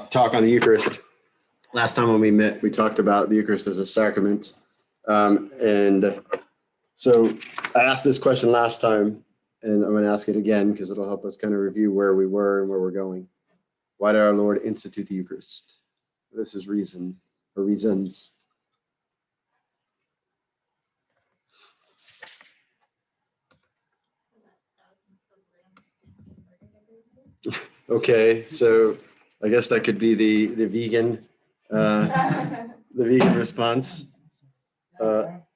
talk on the Eucharist. Last time when we met, we talked about the Eucharist as a sacrament. And so I asked this question last time, and I'm going to ask it again because it'll help us kind of review where we were and where we're going. Why did our Lord institute the Eucharist? This is reason or reasons. Okay, so I guess that could be the vegan response.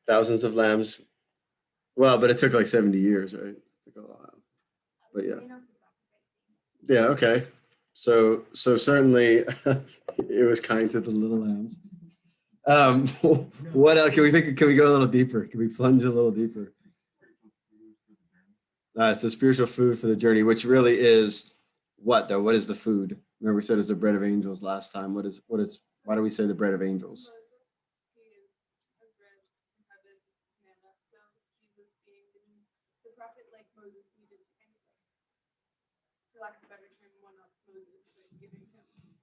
Thousands of lambs. Well, but it took like 70 years, right? It took a while. But yeah. Yeah, okay. So certainly it was kind to the little lambs. What else can we think? Can we go a little deeper? Can we plunge a little deeper? So spiritual food for the journey, which really is what though? What is the food? Remember we said it's the bread of angels last time. Why do we say the bread of angels?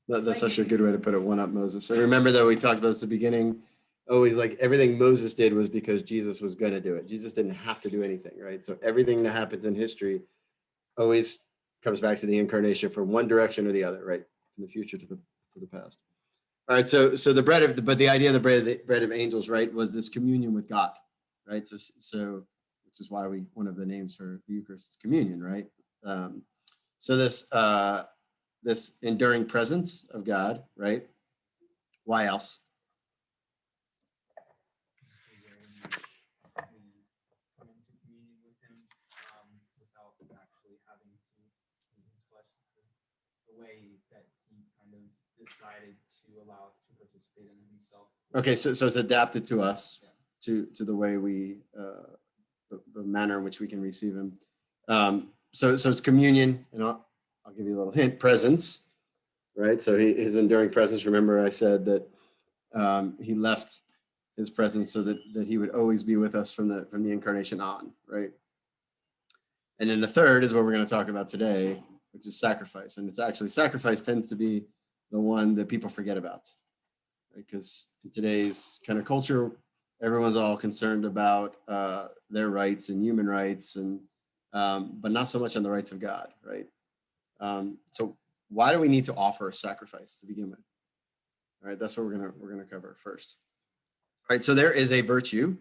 That's such a good way to put it, one up Moses. So remember that we talked about this at the beginning, always like everything Moses did was because Jesus was going to do it. Jesus didn't have to do anything, right? So everything that happens in history always comes back to the incarnation from one direction or the other, right? From the future to the past. All right, so the idea of the bread of angels, right, was this communion with God, right? So which is why one of the names for the Eucharist is communion, right? So this enduring presence of God, right? Why else? Way that he kind of decided to allow us to participate in himself. Okay, so it's adapted to us, to the way we, the manner in which we can receive him. So it's communion, and I'll give you a little hint, presence, right? So his enduring presence, remember I said that he left his presence so that he would always be with us from the incarnation on, right? And then the third is what we're going to talk about today, which is sacrifice. And it's actually, sacrifice tends to be the one that people forget about, right? Because in today's kind of culture, everyone's all concerned about their rights and human rights, and but not so much on the rights of God, right? So why do we need to offer a sacrifice to begin with? All right, that's what we're gonna cover first. All right, so there is a virtue.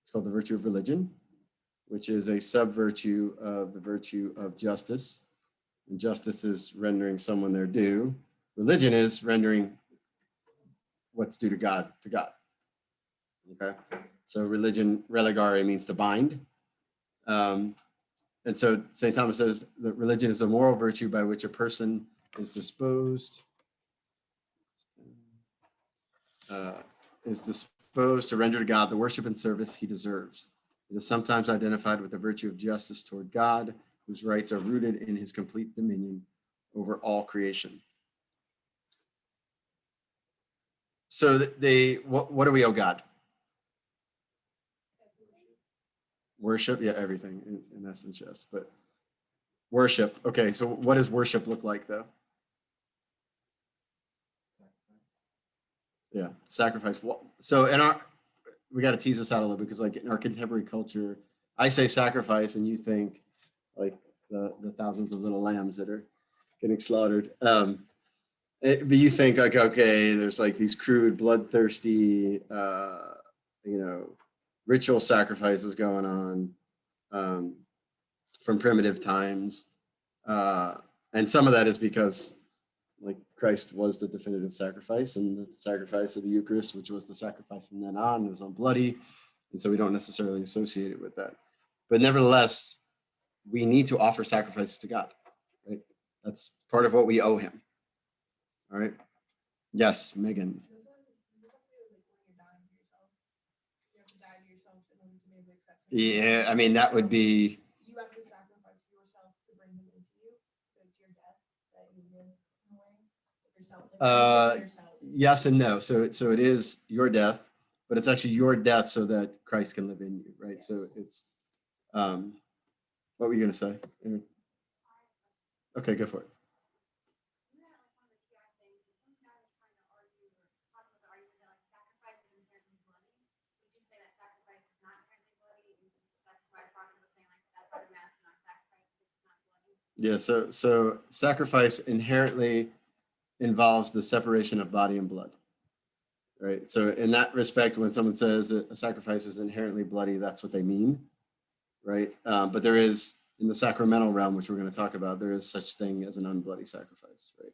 It's called the virtue of religion, which is a sub-virtue of the virtue of justice. And justice is rendering someone their due. Religion is rendering what's due to God, okay? So religion, religare, means to bind. And so St. Thomas says that religion is a moral virtue by which a person is disposed to render to God the worship and service he deserves. It is sometimes identified with the virtue of justice toward God, whose rights are rooted in his complete dominion over all creation. So what do we owe God? Worship, yeah, everything in essence, yes. But worship, okay, so what does worship look like though? Yeah, sacrifice. So we got to tease this out a little bit, because like in our contemporary culture, I say sacrifice and you think like the thousands of little lambs that are getting slaughtered. But you think like, okay, there's like these crude, bloodthirsty, ritual sacrifices going on from primitive times. And some of that is because like Christ was the definitive sacrifice, and the sacrifice of the Eucharist, which was the sacrifice from then on, was unbloody. And so we don't necessarily associate it with that. But nevertheless, we need to offer sacrifices to God, right? That's part of what we owe him. All right. Yes, Megan. Yeah, I mean, that would be. You have to sacrifice yourself to bring him into you. So it's your death that you give in a way. Yourself. Yes and no. So it is your death, but it's actually your death so that Christ can live in you, right? Yes. So it's, what were you going to say? Okay, go for it. Yeah, so sacrifice inherently involves the separation of body and blood, right? So in that respect, when someone says that a sacrifice is inherently bloody, that's what they mean, right? But there is, in the sacramental realm, which we're going to talk about, there is such thing as an unbloody sacrifice, right?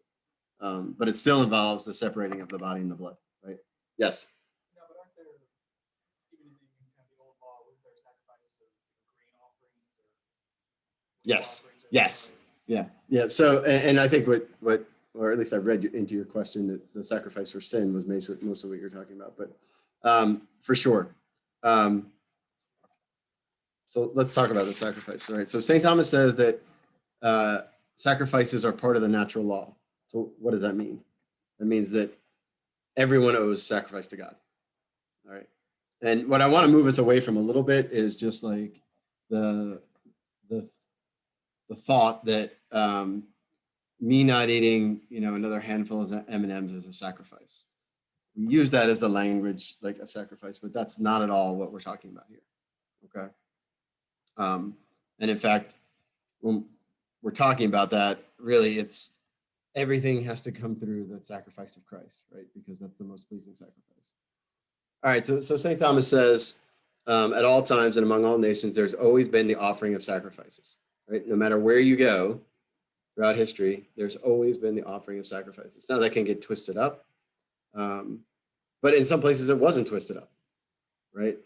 But it still involves the separating of the body and the blood, right? Yes. No, but aren't there, even in kind of the old law, weren't there sacrifices of grain offerings or Yes. offerings or Yes. like, Yeah. So, and I think what, or at least I've read into your question that the sacrifice for sin was most of what you're talking about, but for sure. So let's talk about the sacrifice. All right. So St. Thomas says that sacrifices are part of the natural law. So what does that mean? That means that everyone owes sacrifice to God. All right. And what I want to move us away from a little bit is just like the the thought that me not eating, another handful of M&Ms is a sacrifice. We use that as the language like of sacrifice, but that's not at all what we're talking about here. Okay. And in fact, when we're talking about that, really, it's everything has to come through the sacrifice of Christ, right? Because that's the most pleasing sacrifice. All right. So St. Thomas says, at all times and among all nations, there's always been the offering of sacrifices, right? No matter where you go throughout history, there's always been the offering of sacrifices. Now that can get twisted up, but in some places it wasn't twisted up, right?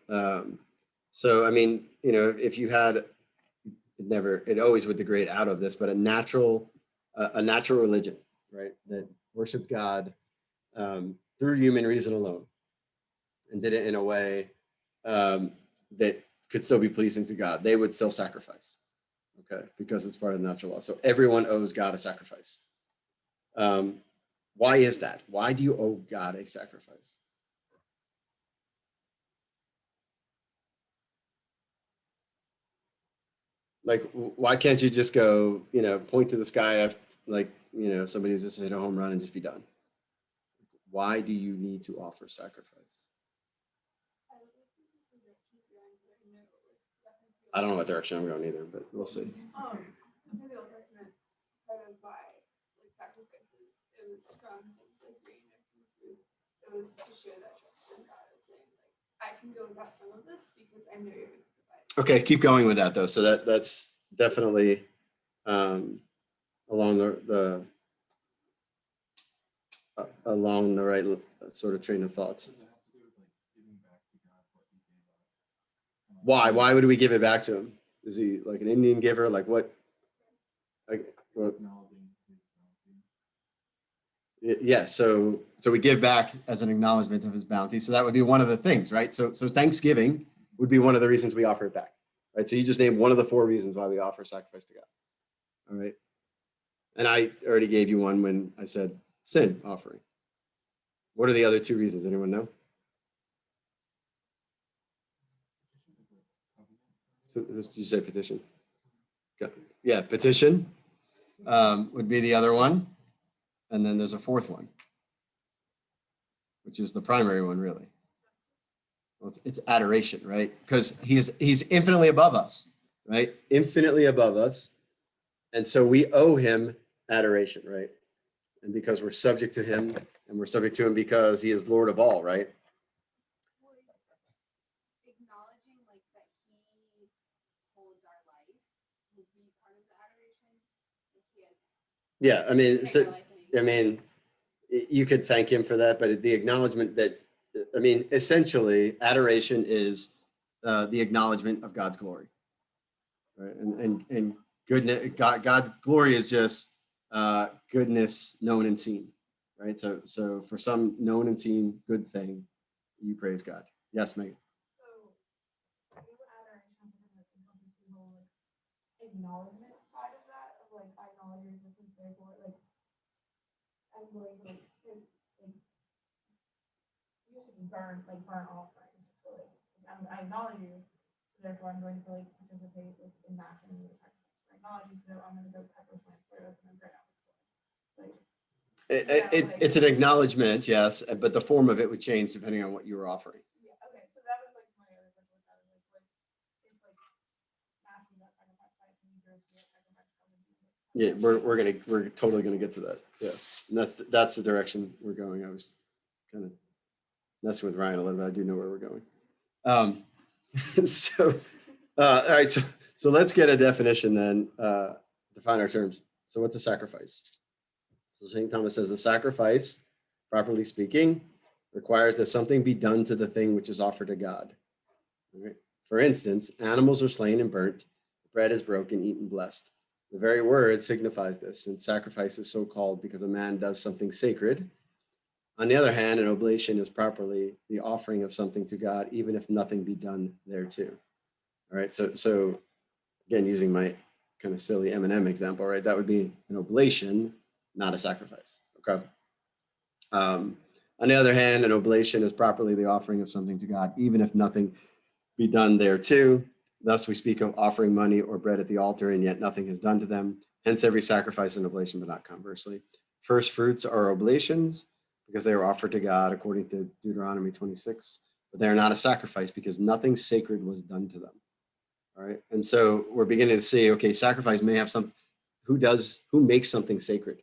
So I mean, if you had it always would degrade out of this, but a natural religion, right, that worshiped God through human reason alone, and did it in a way that could still be pleasing to God, they would still sacrifice, okay, because it's part of the natural law. So everyone owes God a sacrifice. Why is that? Why do you owe God a sacrifice? Like, why can't you just go, point to the sky after, like, somebody who's just hit a home run and just be done? Why do you need to offer sacrifice? I don't know what direction I'm going either, but we'll see. In the Old Testament, part of why like sacrifices, it was from things like grain or from food. It was to show that trust in God of saying like I can go without some of this because I know you're going to provide. Okay, keep going with that though. So that's definitely along along the right sort of train of thoughts. does it have to do with like giving back to God what He gave us? Why? Why would we give it back to him? Is he like an Indian giver? Like what? Like what? Acknowledging His bounty. Yeah. So we give back as an acknowledgement of his bounty. So that would be one of the things, right? So Thanksgiving would be one of the reasons we offer it back, right? So you just named one of the 4 reasons why we offer sacrifice to God. All right. And I already gave you one when I said sin offering. What are the other 2 reasons? Anyone know? Did you say petition? Yeah, petition would be the other one. And then there's a 4th one, which is the primary one, really. Well, it's adoration, right? Because he's infinitely above us, right? Infinitely above us. And so we owe him adoration, right? And because we're subject to him, and we're subject to him because he is Lord of all, right? Acknowledging like that He holds our life would be part of the adoration. Like He has. Yeah, I mean, taken our life and you could thank him for that, but the acknowledgement that, essentially, adoration is the acknowledgement of God's glory, right? And goodness, God's glory is just goodness known and seen, right? So for some known and seen good thing, you praise God. Yes, Megan. So, is adoration like encompass the whole like acknowledgement side of that? Of like I acknowledge your existence, therefore like I'm going to like you used to burn offerings. So like I acknowledge you, so therefore I'm going to like participate like in mass and in the sacrifice. I acknowledge you, so I'm going to go pepper slants for it and burn out. Like It's an acknowledgement, yes, but the form of it would change depending on what you were offering. yeah, okay. So that was like my other question. That was like if like mass is that sacrifice and Eucharist is that sacrifice, how would you like Yeah, we're totally gonna get to that. Yeah, and that's the direction we're going. I was kind of messing with Ryan a little bit. I do know where we're going. So, all right. So let's get a definition then. Define our terms. So what's a sacrifice? So St. Thomas says a sacrifice, properly speaking, requires that something be done to the thing which is offered to God. All right. For instance, animals are slain and burnt, bread is broken, eaten, blessed. The very word signifies this, and sacrifice is so called because a man does something sacred. On the other hand, an oblation is properly the offering of something to God, even if nothing be done thereto. All right, so again, using my kind of silly M&M example, right? That would be an oblation, not a sacrifice. Okay. On the other hand, an oblation is properly the offering of something to God, even if nothing be done thereto. Thus, we speak of offering money or bread at the altar, and yet nothing is done to them. Hence, every sacrifice and oblation, but not conversely. First fruits are oblations because they are offered to God according to Deuteronomy 26, but they are not a sacrifice because nothing sacred was done to them. All right, and so we're beginning to see, okay, sacrifice may have some. Who makes something sacred?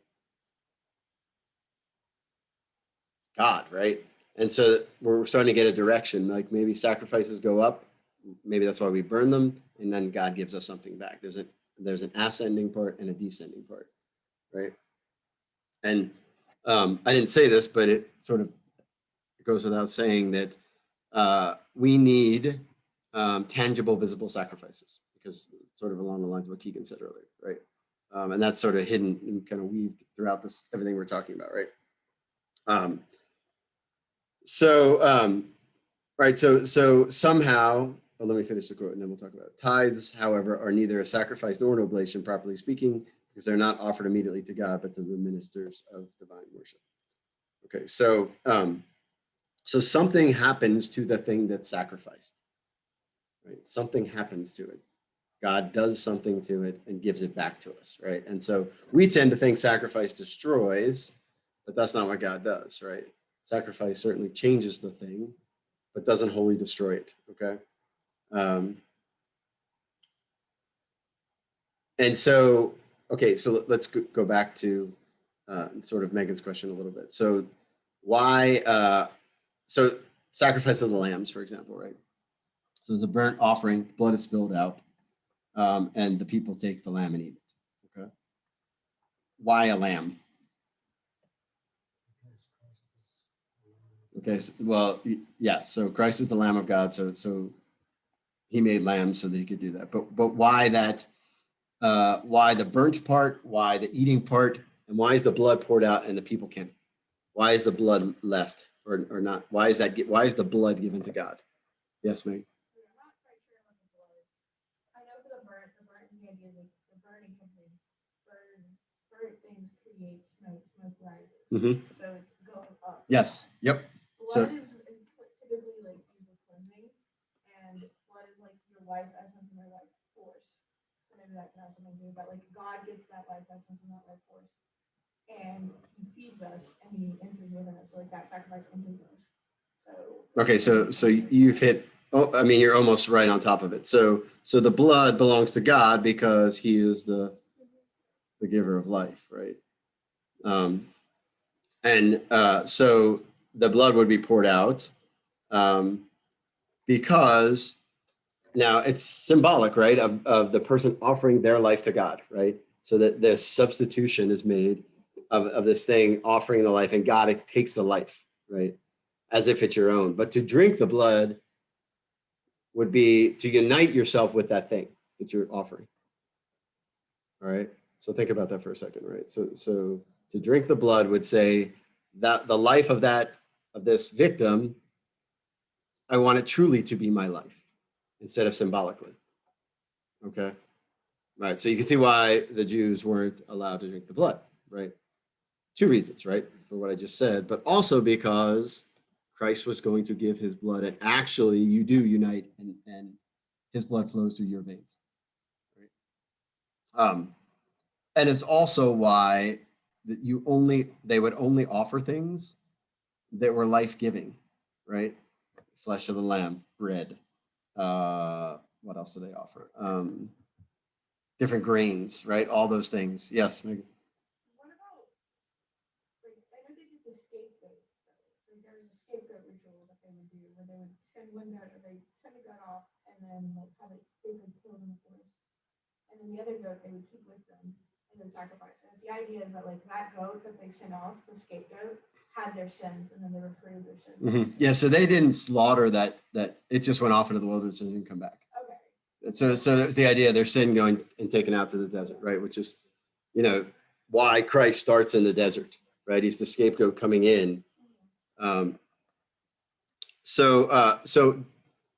God, right? And so we're starting to get a direction, like maybe sacrifices go up, maybe that's why we burn them, and then God gives us something back. There's an ascending part and a descending part, right? And I didn't say this, but it sort of goes without saying that we need tangible, visible sacrifices, because sort of along the lines of what Keegan said earlier, right? And that's sort of hidden and kind of weaved throughout this everything we're talking about, right? Right. So somehow, let me finish the quote and then we'll talk about it. Tithes, however, are neither a sacrifice nor an oblation, properly speaking, because they're not offered immediately to God, but to the ministers of divine worship. Okay. So something happens to the thing that's sacrificed, right? Something happens to it. God does something to it and gives it back to us, right? And so we tend to think sacrifice destroys, but that's not what God does, right? Sacrifice certainly changes the thing, but doesn't wholly destroy it, okay? And so, okay, so let's go back to sort of Megan's question a little bit. So why, so sacrifice of the lambs, for example, right? So there's a burnt offering, blood is spilled out, and the people take the lamb and eat it, okay? Why a lamb? Okay, well, yeah, so Christ is the Lamb of God, so he made lambs so that he could do that. But why that, why the burnt part, why the eating part, and why is the blood poured out and the people can't? Why is the blood left or not? Why is the blood given to God? Yes, Meg. I'm not quite sure about the blood. I know for the burnt the idea is like the burning something, burnt things create smoke rises. Mm-hmm. So it's going up. Yes. Yep. Blood is typically like used for cleansing, and blood is like your life essence and your life force. So maybe that can have something to do with that. Like God gets that life essence and that life force, and He feeds us, and He enters within us. So like that sacrifice enters us. So okay, so you've hit. Oh, I mean, you're almost right on top of it. So the blood belongs to God because He is the giver of life, right? And so the blood would be poured out because now it's symbolic, right, of the person offering their life to God, right? So that the substitution is made of this thing, offering the life, and God takes the life, right, as if it's your own. But to drink the blood would be to unite yourself with that thing that you're offering. All right. So think about that for a second, right? So to drink the blood would say that the life of this victim, I want it truly to be my life instead of symbolically. Okay. Right. So you can see why the Jews weren't allowed to drink the blood, right? Two reasons, right? For what I just said, but also because Christ was going to give his blood, and actually you do unite and his blood flows through your veins. Right? And it's also why that they would only offer things that were life-giving, right? Flesh of the lamb, bread. What else do they offer? different grains, right? All those things. Yes, Megan. What about, like, I know they did the scapegoat. Like, there was a scapegoat ritual that they would do where they would send one goat, or they send a goat off and then like have it basically killed in the forest. And then the other goat they would keep with them and then sacrifice. And it's the idea is that like that goat that they sent off, the scapegoat, had their sins and then they would forgive their sins. Yeah, so they didn't slaughter that it just went off into the wilderness and didn't come back. Okay. So there's the idea, their sin going and taken out to the desert, right? Which is, why Christ starts in the desert, right? He's the scapegoat coming in. So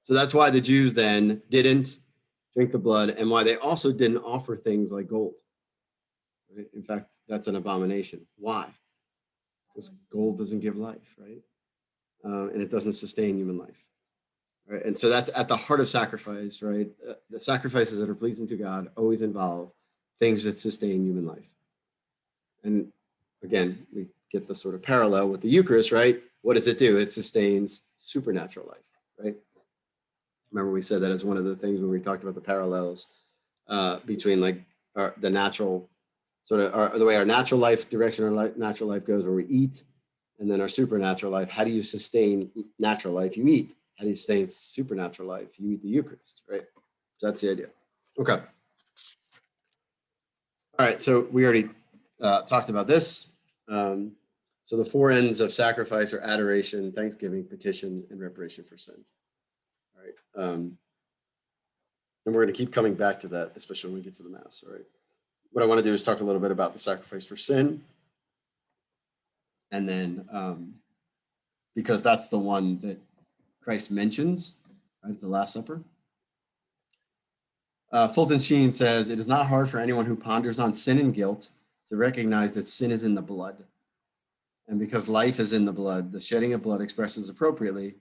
that's why the Jews then didn't drink the blood, and why they also didn't offer things like gold. Right? In fact, that's an abomination. Why? Because gold doesn't give life, right? And it doesn't sustain human life. Right? And so that's at the heart of sacrifice, right? The sacrifices that are pleasing to God always involve things that sustain human life. And again, we get the sort of parallel with the Eucharist, right? What does it do? It sustains supernatural life, right? Remember we said that as one of the things when we talked about the parallels between like the natural the way our natural life direction, our natural life goes where we eat, and then our supernatural life. How do you sustain natural life? You eat. How do you sustain supernatural life? You eat the Eucharist, right? So that's the idea. Okay. All right. So we already talked about this. So the four ends of sacrifice are adoration, thanksgiving, petition, and reparation for sin. All right. And we're going to keep coming back to that, especially when we get to the Mass. All right. What I want to do is talk a little bit about the sacrifice for sin. And then, because that's the one that Christ mentions, right, at the Last Supper. Fulton Sheen says, it is not hard for anyone who ponders on sin and guilt to recognize that sin is in the blood. And because life is in the blood, the shedding of blood expresses appropriately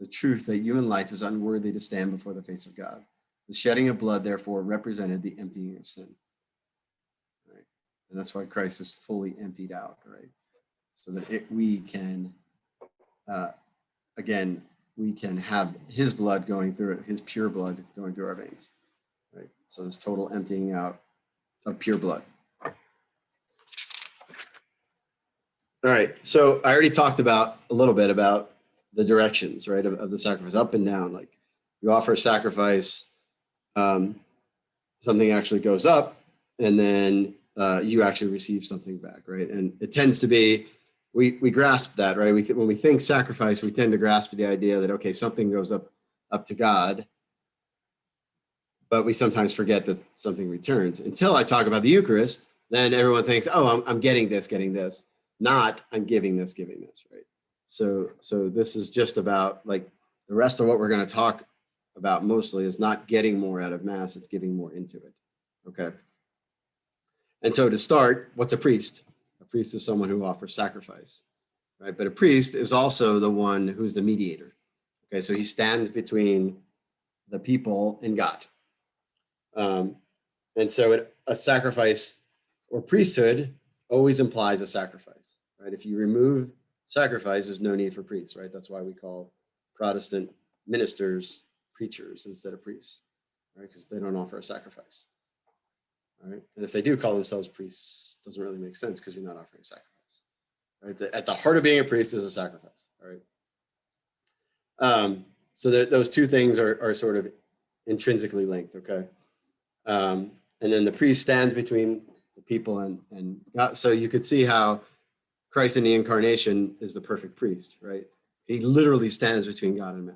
the truth that human life is unworthy to stand before the face of God. The shedding of blood, therefore, represented the emptying of sin. Right? And that's why Christ is fully emptied out, right? So that we can, again, we can have his blood going through it, his pure blood going through our veins, right? So this total emptying out of pure blood. All right, so I already talked about a little bit about the directions, right, of the sacrifice, up and down. Like you offer a sacrifice, something actually goes up, and then you actually receive something back, right? And it tends to be, we grasp that, right? When we think sacrifice, we tend to grasp the idea that, okay, something goes up to God, but we sometimes forget that something returns. Until I talk about the Eucharist, then everyone thinks, oh, I'm getting this, not I'm giving this, right? So this is just about, like, the rest of what we're going to talk about mostly is not getting more out of Mass, it's giving more into it, okay? And so to start, what's a priest? A priest is someone who offers sacrifice, right? But a priest is also the one who's the mediator, okay? So he stands between the people and God. And so a sacrifice or priesthood always implies a sacrifice, right? If you remove sacrifice, there's no need for priests, right? That's why we call Protestant ministers preachers instead of priests, right? Because they don't offer a sacrifice, right? And if they do call themselves priests, it doesn't really make sense because you're not offering a sacrifice, right? At the heart of being a priest is a sacrifice, all right? So those two things are sort of intrinsically linked, okay? And then the priest stands between the people and God. So you could see how Christ in the incarnation is the perfect priest, right? He literally stands between God and man,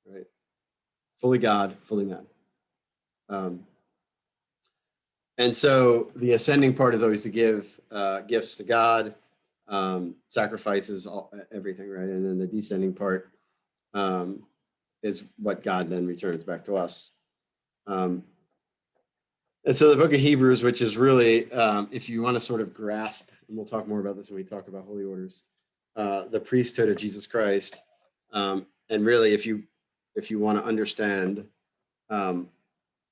right? Fully God, fully man. And so the ascending part is always to give gifts to God, sacrifices, everything, right? And then the descending part is what God then returns back to us. And so the book of Hebrews, which is really, if you want to sort of grasp, and we'll talk more about this when we talk about holy orders, the priesthood of Jesus Christ, and really, if you want to understand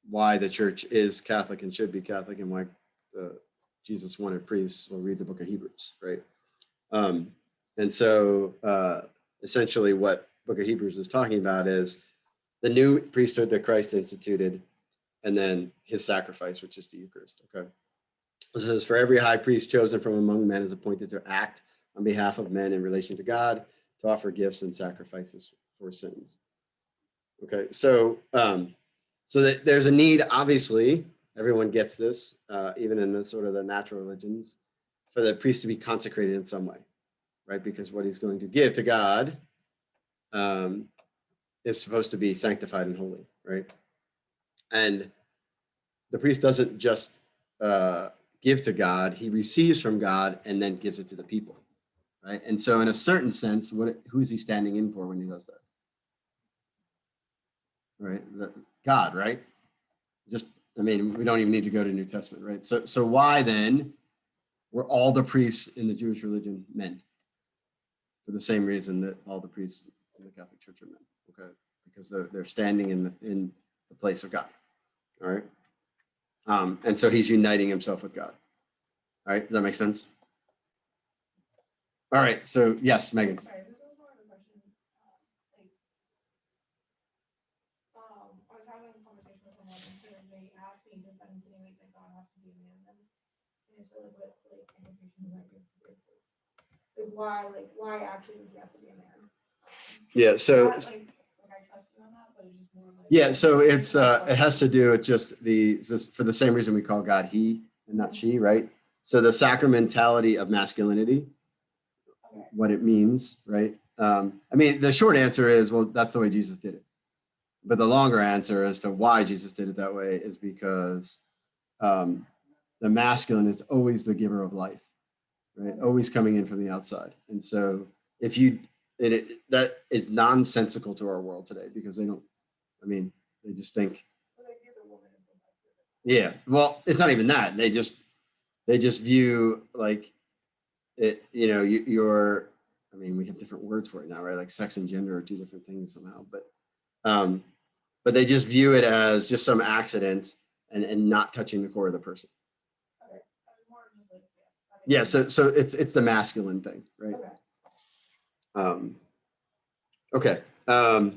why the church is Catholic and should be Catholic, and why Jesus wanted priests, we'll read the book of Hebrews, right? And so essentially what book of Hebrews is talking about is the new priesthood that Christ instituted and then his sacrifice, which is the Eucharist. Okay. It says, for every high priest chosen from among men is appointed to act on behalf of men in relation to God, to offer gifts and sacrifices for sins. Okay, so there's a need, obviously, everyone gets this, even in the sort of the natural religions, for the priest to be consecrated in some way, right? Because what he's going to give to God is supposed to be sanctified and holy, right? And the priest doesn't just give to God, he receives from God and then gives it to the people, right? And so in a certain sense, who's he standing in for when he does that? Right? God, right? I mean, we don't even need to go to New Testament, right? So why then were all the priests in the Jewish religion men? For the same reason that all the priests in the Catholic Church are men, okay? Because they're standing in the place of God, all right? And so he's uniting himself with God. All right, does that make sense? All right, so yes, Megan. Sorry, this is more of a question. I was having a conversation with someone and they asked me, does that insinuate that God has to be a man then? And so what implications does that give to it? Why actually does he have to be a man? Yeah, so I trust you on that, but it's just more like. Yeah, so it has to do with just for the same reason we call God he and not she, right? So the sacramentality of masculinity, what it means, right? I mean, the short answer is, well, that's the way Jesus did it. But the longer answer as to why Jesus did it that way is because the masculine is always the giver of life, right? Always coming in from the outside. And so that is nonsensical to our world today because they just think, yeah, well, it's not even that. They just view like it, we have different words for it now, right? Like sex and gender are two different things somehow, but they just view it as just some accident and not touching the core of the person. Yeah, so it's the masculine thing, right? Okay. All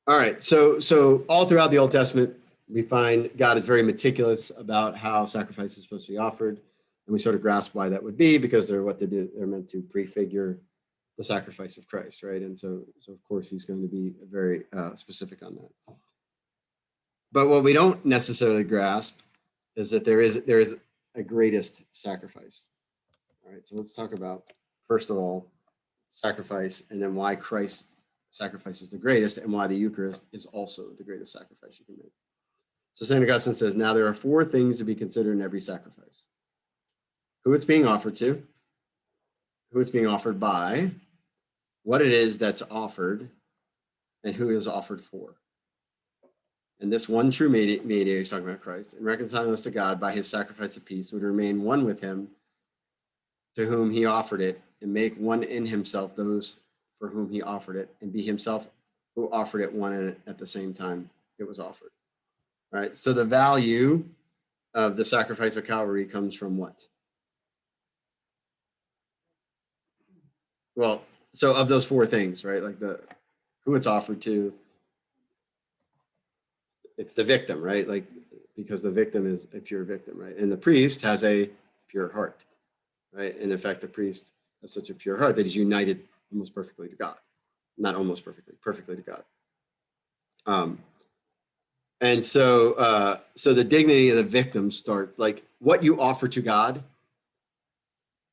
right. So all throughout the Old Testament, we find God is very meticulous about how sacrifice is supposed to be offered, and we sort of grasp why that would be because they're meant to prefigure the sacrifice of Christ, right? And so of course he's going to be very specific on that. But what we don't necessarily grasp is that there is a greatest sacrifice. All right. So let's talk about first of all sacrifice, and then why Christ's sacrifice is the greatest, and why the Eucharist is also the greatest sacrifice you can make. So St. Augustine says, now there are four things to be considered in every sacrifice: who it's being offered to, who it's being offered by, what it is that's offered, and who it is offered for. And this one true mediator, he's talking about Christ, and reconciling us to God by his sacrifice of peace, would remain one with him to whom he offered it, and make one in himself those for whom he offered it, and be himself who offered it one at the same time it was offered. All right, so the value of the sacrifice of Calvary comes from what? Well, so of those four things, right? Like who it's offered to, it's the victim, right? Like, because the victim is a pure victim, right? And the priest has a pure heart, right? And in fact, the priest has such a pure heart that he's united almost perfectly to God. Not almost perfectly to God. And so the dignity of the victim starts, like what you offer to God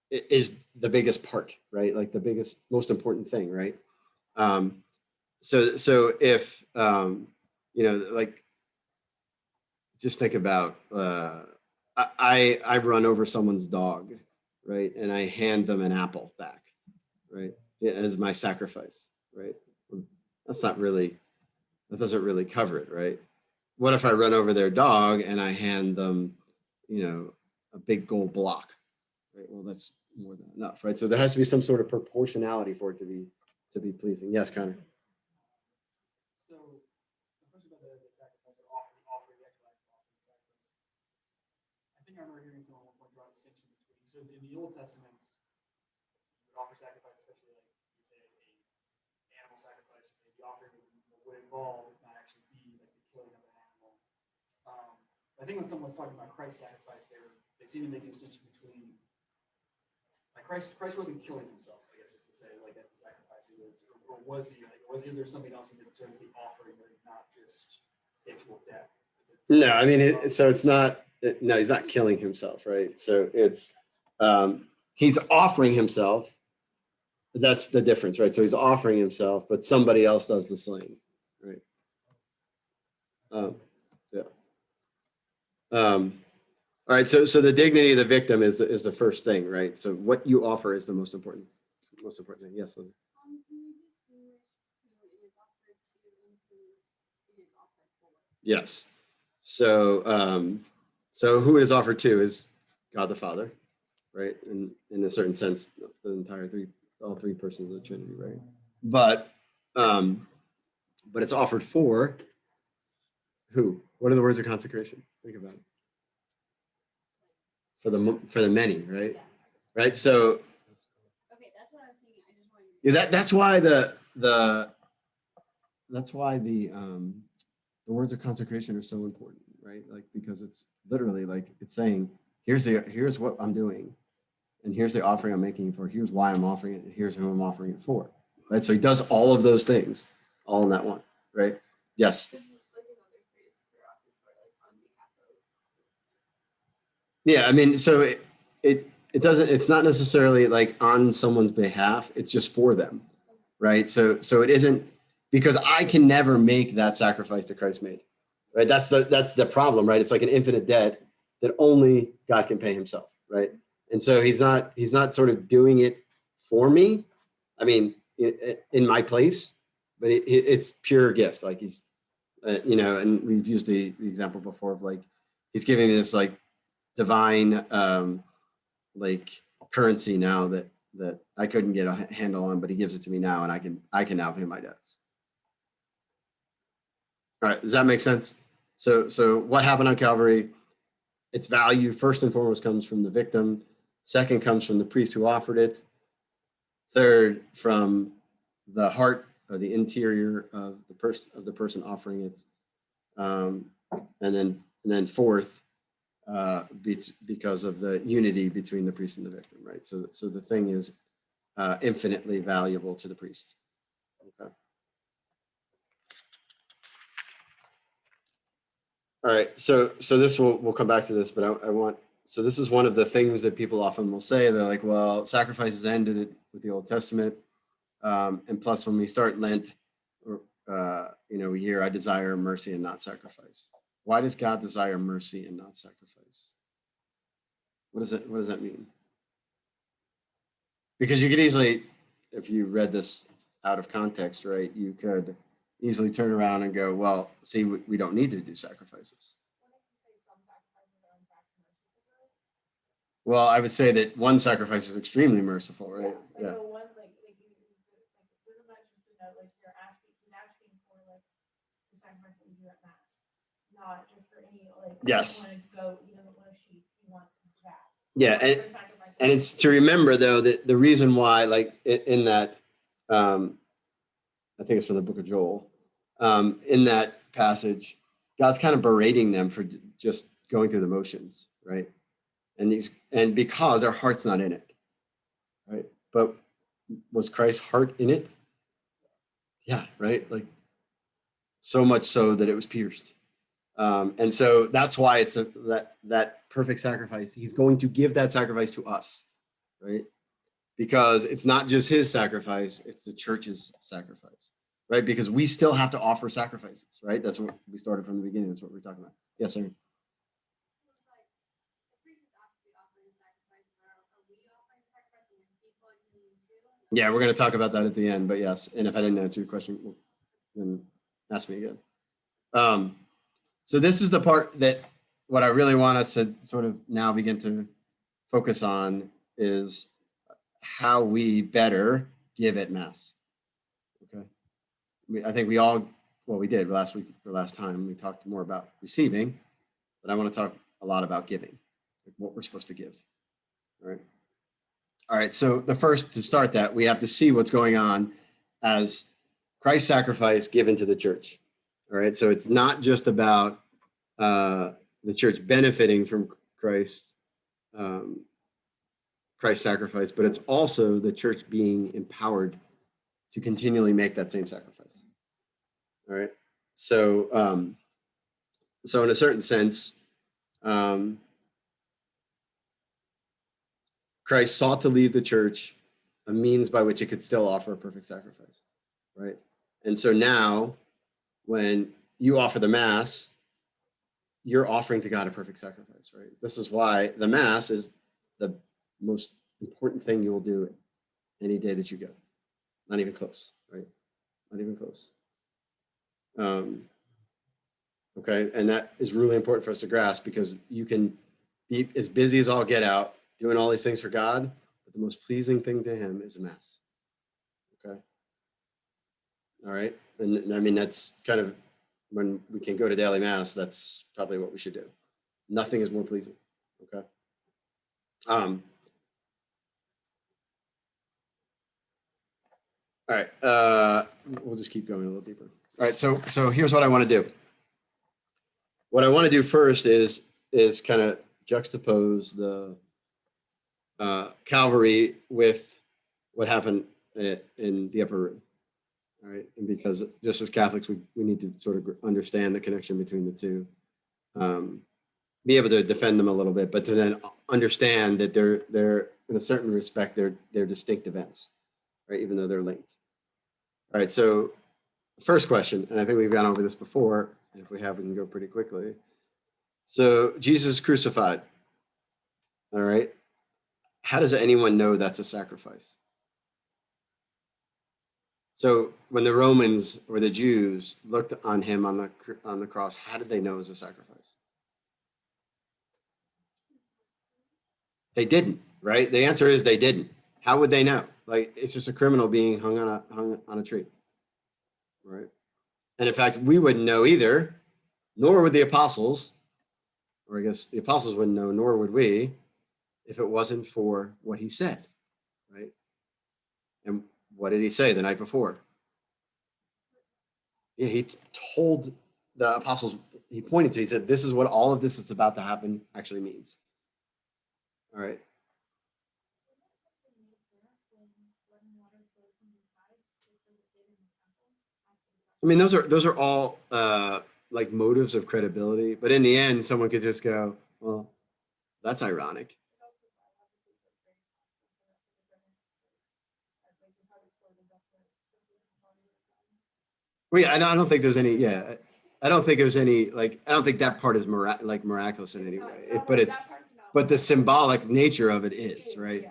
is the biggest part, right? Like the biggest, most important thing, right? So if, like, just think about, I run over someone's dog, right? And I hand them an apple back, right? As my sacrifice, right? That doesn't really cover it, right? What if I run over their dog and I hand them, a big gold block, right? Well, that's more than enough, right? So there has to be some sort of proportionality for it to be pleasing. Yes, Connor. So the question about the sacrifice or offering the actual act of offering the sacrifice. I think I remember hearing someone at one point draw a distinction between, so in the Old Testament, you would offer sacrifice, especially like you say a animal sacrifice, maybe offering would involve, if not actually be like the killing I think when someone's talking about Christ's sacrifice, they seem to make a distinction between, like Christ wasn't killing himself, I guess, is to say, like as a sacrifice. He was, or was he? Like, is there something else in terms of the offering that is not just actual death? No, I mean, so it's not. No, he's not killing himself, right? So it's he's offering himself. That's the difference, right? So he's offering himself, but somebody else does the slaying, right? Yeah. All right. So the dignity of the victim is the first thing, right? So what you offer is the most important thing. Yes. Lizzie. Can you distinguish who it is offered to and who it is offered for? Yes. So who it is offered to is God the Father, right? In a certain sense, the entire all three persons of the Trinity, right? But it's offered for who? What are the words of consecration? Think about it. For the many, right? Yeah. Right. So Okay, that's what I was thinking. I just wanted to. yeah, that's why the words of consecration are so important, right? Like because it's literally like it's saying here's what I'm doing, and here's the offering I'm making for. Here's why I'm offering it. And here's who I'm offering it for, right? So he does all of those things all in that one, right? Yes. This is like another phrase for offered for, like on behalf of. Yeah, I mean, so it doesn't. It's not necessarily like on someone's behalf. It's just for them, right? So it isn't because I can never make that sacrifice that Christ made, right? That's the problem, right? It's like an infinite debt that only God can pay Himself, right? And so He's not sort of doing it for me. I mean, in my place, but it's pure gift. Like He's, and we've used the example before of like He's giving me this like divine like currency now that I couldn't get a handle on, but he gives it to me now, and I can now pay my debts. All right, does that make sense? So what happened on Calvary? Its value first and foremost comes from the victim. Second comes from the priest who offered it. Third, from the heart or the interior of the person offering it. And then fourth, because of the unity between the priest and the victim, right? So the thing is infinitely valuable to the priest. Okay. All right. So this we'll come back to this, but I want. So this is one of the things that people often will say. They're like, well, sacrifices ended with the Old Testament, and plus when we start Lent, we hear, "I desire mercy and not sacrifice." Why does God desire mercy and not sacrifice? What does that mean? Because you could easily, if you read this out of context, right, you could easily turn around and go, well, see, we don't need to do sacrifices. Well, I would say that one sacrifice is extremely merciful, right? Yeah. Isn't that just to know, like he's asking for like the sacrifice that we do at Mass, not just for any like. Yes. He doesn't want a goat. He doesn't want a sheep. He wants that. Yeah, and it's to remember though that the reason why, like in that, I think it's from the book of Joel, in that passage, God's kind of berating them for just going through the motions, right? And because their heart's not in it, right? But was Christ's heart in it? Yeah, right. Like so much so that it was pierced, and so that's why it's that perfect sacrifice. He's going to give that sacrifice to us, right? Because it's not just his sacrifice; it's the church's sacrifice, right? Because we still have to offer sacrifices, right? That's what we started from the beginning. That's what we're talking about. Yes, sir. Yeah, we're going to talk about that at the end, but yes. And if I didn't answer your question, then ask me again. So this is the part that what I really want us to sort of now begin to focus on is how we better give at Mass. Okay. I think we did last week or last time. We talked more about receiving, but I want to talk a lot about giving, like what we're supposed to give. All right. All right, so the first to start that, we have to see what's going on as Christ's sacrifice given to the church. All right, so it's not just about the church benefiting from Christ's sacrifice, but it's also the church being empowered to continually make that same sacrifice. All right. So, so in a certain sense, Christ sought to leave the church a means by which it could still offer a perfect sacrifice, right? And so now, when you offer the Mass, you're offering to God a perfect sacrifice, right? This is why the Mass is the most important thing you will do any day that you go. Not even close, right? Not even close. Okay, and that is really important for us to grasp, because you can be as busy as all get out, doing all these things for God, but the most pleasing thing to him is the Mass. Okay. All right. And I mean, that's kind of, when we can go to daily Mass, that's probably what we should do. Nothing is more pleasing. Okay. All right. We'll just keep going a little deeper. All right. So here's what I want to do. What I want to do first is kind of juxtapose the Calvary with what happened in the upper room. All right. And because just as Catholics, we need to sort of understand the connection between the two, be able to defend them a little bit, but to then understand that they're in a certain respect, they're distinct events, right? Even though they're linked. All right. So first question, and I think we've gone over this before, and if we have, we can go pretty quickly. So Jesus is crucified. All right. How does anyone know that's a sacrifice? So when the Romans or the Jews looked on him on the cross, how did they know it was a sacrifice? They didn't, right? The answer is they didn't. How would they know? Like, it's just a criminal being hung on a tree, right? And in fact, we wouldn't know either, nor would the apostles, or I guess the apostles wouldn't know, nor would we, if it wasn't for what he said, right? And what did he say the night before? Yeah, he told the apostles, he pointed to, he said, this is what all of this that's about to happen actually means. All right. I mean, those are all like motives of credibility, but in the end, someone could just go, well, that's ironic. Well, yeah, I don't think there's any. Yeah, I don't think there's any. Like, I don't think that part is miraculous in any way. But the symbolic nature of it is, right?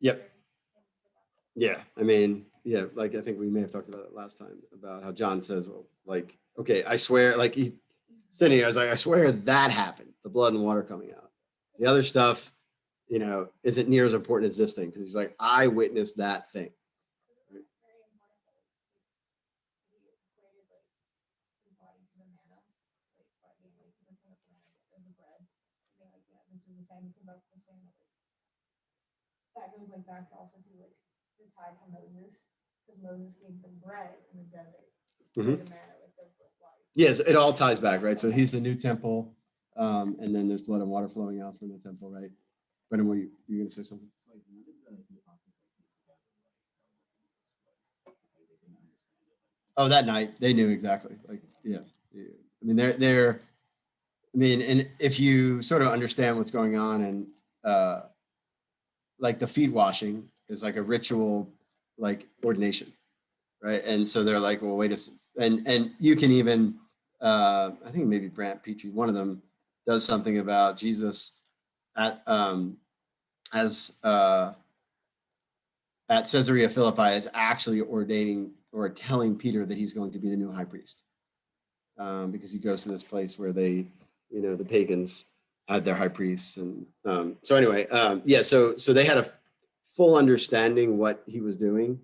Yep. Yeah, I mean, yeah, like I think we may have talked about it last time about how John says, well, like, okay, I swear, like he's standing here, I was like, I swear that happened, the blood and water coming out. The other stuff, isn't near as important as this thing, because he's like, I witnessed that thing. That goes like back to also to like the tie to Moses, because Moses gave them bread in the desert. Mhm. The manna, like the life. Yes, it all ties back, right? So he's the new temple, and then there's blood and water flowing out from the temple, right? Brendan, were you going to say something? Oh, that night they knew exactly. Like, yeah. I mean, they're. I mean, and if you sort of understand what's going on, and like the feet washing is like a ritual, like ordination, right? And so they're like, well, wait a second. And you can even, I think maybe Brant Petrie, one of them, does something about Jesus at Caesarea Philippi is actually ordaining or telling Peter that he's going to be the new high priest, because he goes to this place where they, the pagans had their high priests, and so anyway, yeah. So they had a full understanding what he was doing,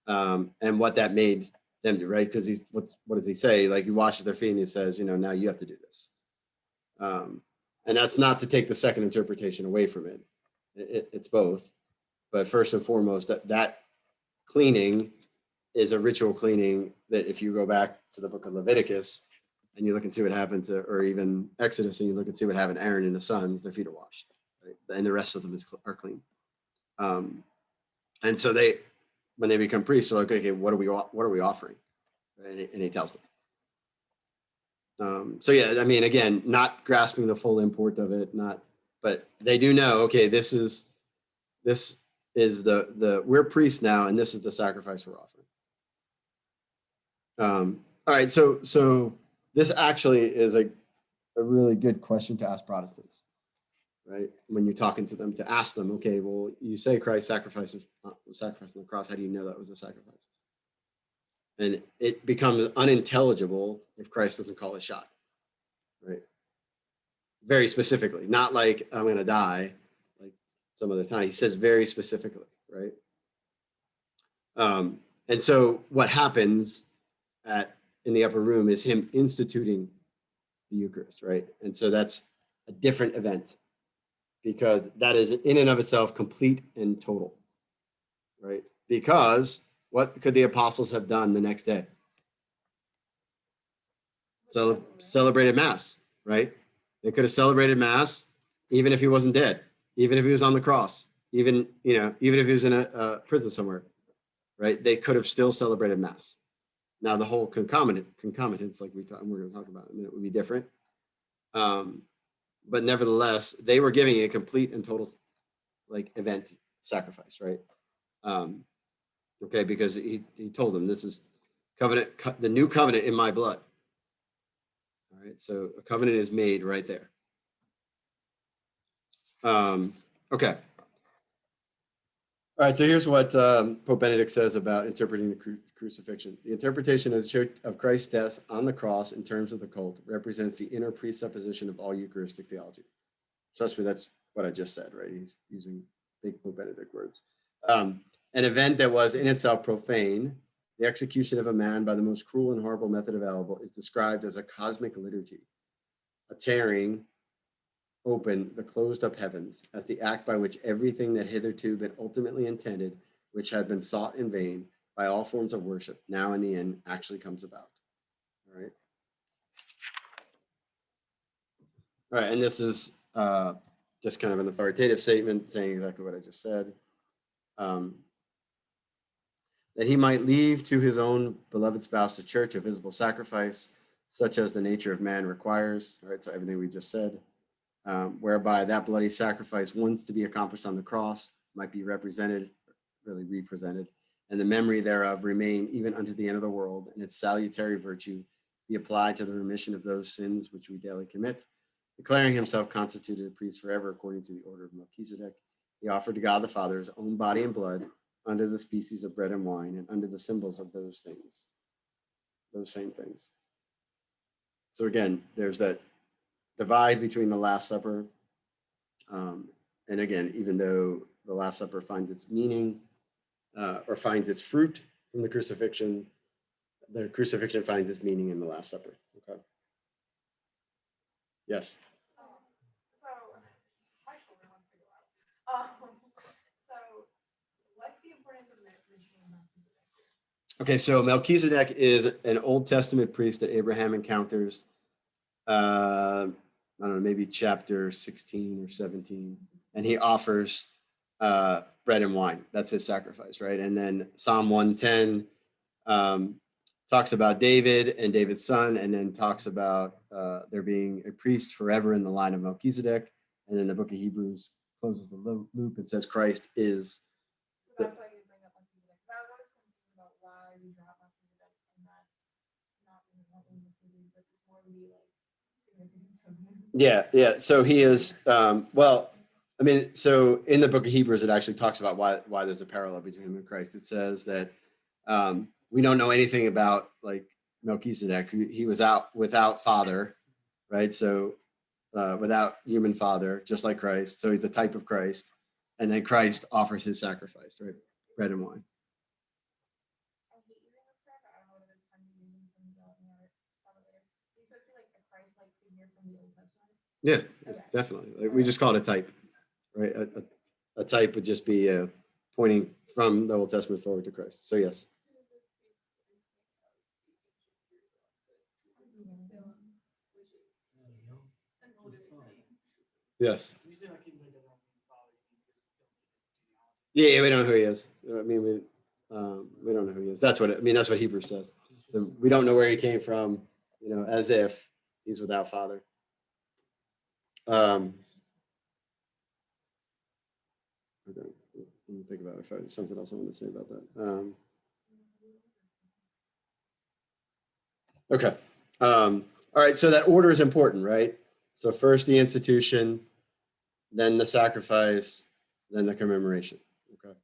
and what that made them do, right? Because what does he say? Like, he washes their feet and he says, now you have to do this, and that's not to take the second interpretation away from it. It's both. But first and foremost, that cleaning is a ritual cleaning that, if you go back to the book of Leviticus, and you look and see what happened to, or even Exodus, and you look and see what happened to Aaron and his sons, their feet are washed, right? And the rest of them are clean. And so when they become priests, they're like, okay, what are we offering? And he tells them. So yeah, I mean, again, not grasping the full import of it, but they do know, okay, this is we're priests now, and this is the sacrifice we're offering. All right, so this actually is a really good question to ask Protestants, right? When you're talking to them, to ask them, okay, well, you say Christ sacrificed on the cross. How do you know that was a sacrifice? And it becomes unintelligible if Christ doesn't call a shot, right? Very specifically, not like I'm going to die, like some other time. He says very specifically, right? And so what happens in the upper room is him instituting the Eucharist, right? And so that's a different event because that is in and of itself complete and total, right? Because what could the apostles have done the next day? Celebrated Mass, right? They could have celebrated Mass even if he wasn't dead, even if he was on the cross, even if he was in a prison somewhere, right? They could have still celebrated Mass. Now the whole concomitance, like we're going to talk about in a minute, would be different. But nevertheless, they were giving a complete and total event sacrifice, right? Okay, because he told them this is the new covenant in my blood. All right, so a covenant is made right there. Okay. All right, so here's what Pope Benedict says about interpreting the crucifixion. The interpretation of the Church of Christ's death on the cross in terms of the cult represents the inner presupposition of all Eucharistic theology. Trust me, that's what I just said, right? He's using big Pope Benedict words. An event that was in itself profane, the execution of a man by the most cruel and horrible method available, is described as a cosmic liturgy, a tearing open the closed up heavens as the act by which everything that hitherto been ultimately intended, which had been sought in vain by all forms of worship, now in the end actually comes about. All right. All right, and this is just kind of an authoritative statement saying exactly what I just said. That he might leave to his own beloved spouse the church a visible sacrifice, such as the nature of man requires. All right, so everything we just said. Whereby that bloody sacrifice, once to be accomplished on the cross, might be represented, and the memory thereof remain even unto the end of the world, and its salutary virtue be applied to the remission of those sins which we daily commit. Declaring himself constituted a priest forever according to the order of Melchizedek, he offered to God the Father his own body and blood under the species of bread and wine and under the symbols of those same things. So again, there's that divide between the Last Supper. And again, even though the Last Supper finds its meaning or finds its fruit from the crucifixion finds its meaning in the Last Supper. Okay. Yes. So my children wants to go out. So what's the importance of mentioning Melchizedek? Okay, so Melchizedek is an Old Testament priest that Abraham encounters. I don't know, maybe chapter 16 or 17, and he offers bread and wine. That's his sacrifice, right? And then Psalm 110 talks about David and David's son, and then talks about there being a priest forever in the line of Melchizedek. And then the book of Hebrews closes the loop and says Christ is. So that's why you bring up Melchizedek. Because I was always confused about why we drop Melchizedek and that not being included, but it's more the significance of him. Yeah. So he is, so in the book of Hebrews, it actually talks about why there's a parallel between him and Christ. It says that we don't know anything about Melchizedek. He was out without father, right? So without human father, just like Christ. So he's a type of Christ. And then Christ offers his sacrifice, right? Bread and wine. I hate using this term, but I don't know what other time you're using from the narrative. Is he supposed to be like a Christ-like figure from the Old Testament? Yeah, definitely. We just call it a type, right? A type would just be pointing from the Old Testament forward to Christ. So yes. Yes. You say like he's like doesn't have any father, you just don't get his genealogy. Yeah, we don't know who he is. I mean, we don't know who he is. That's what Hebrews says. So we don't know where he came from, as if he's without father. Let me think about if there's something else I want to say about that. Okay. All right. So that order is important, right? So first the institution, then the sacrifice, then the commemoration. Okay.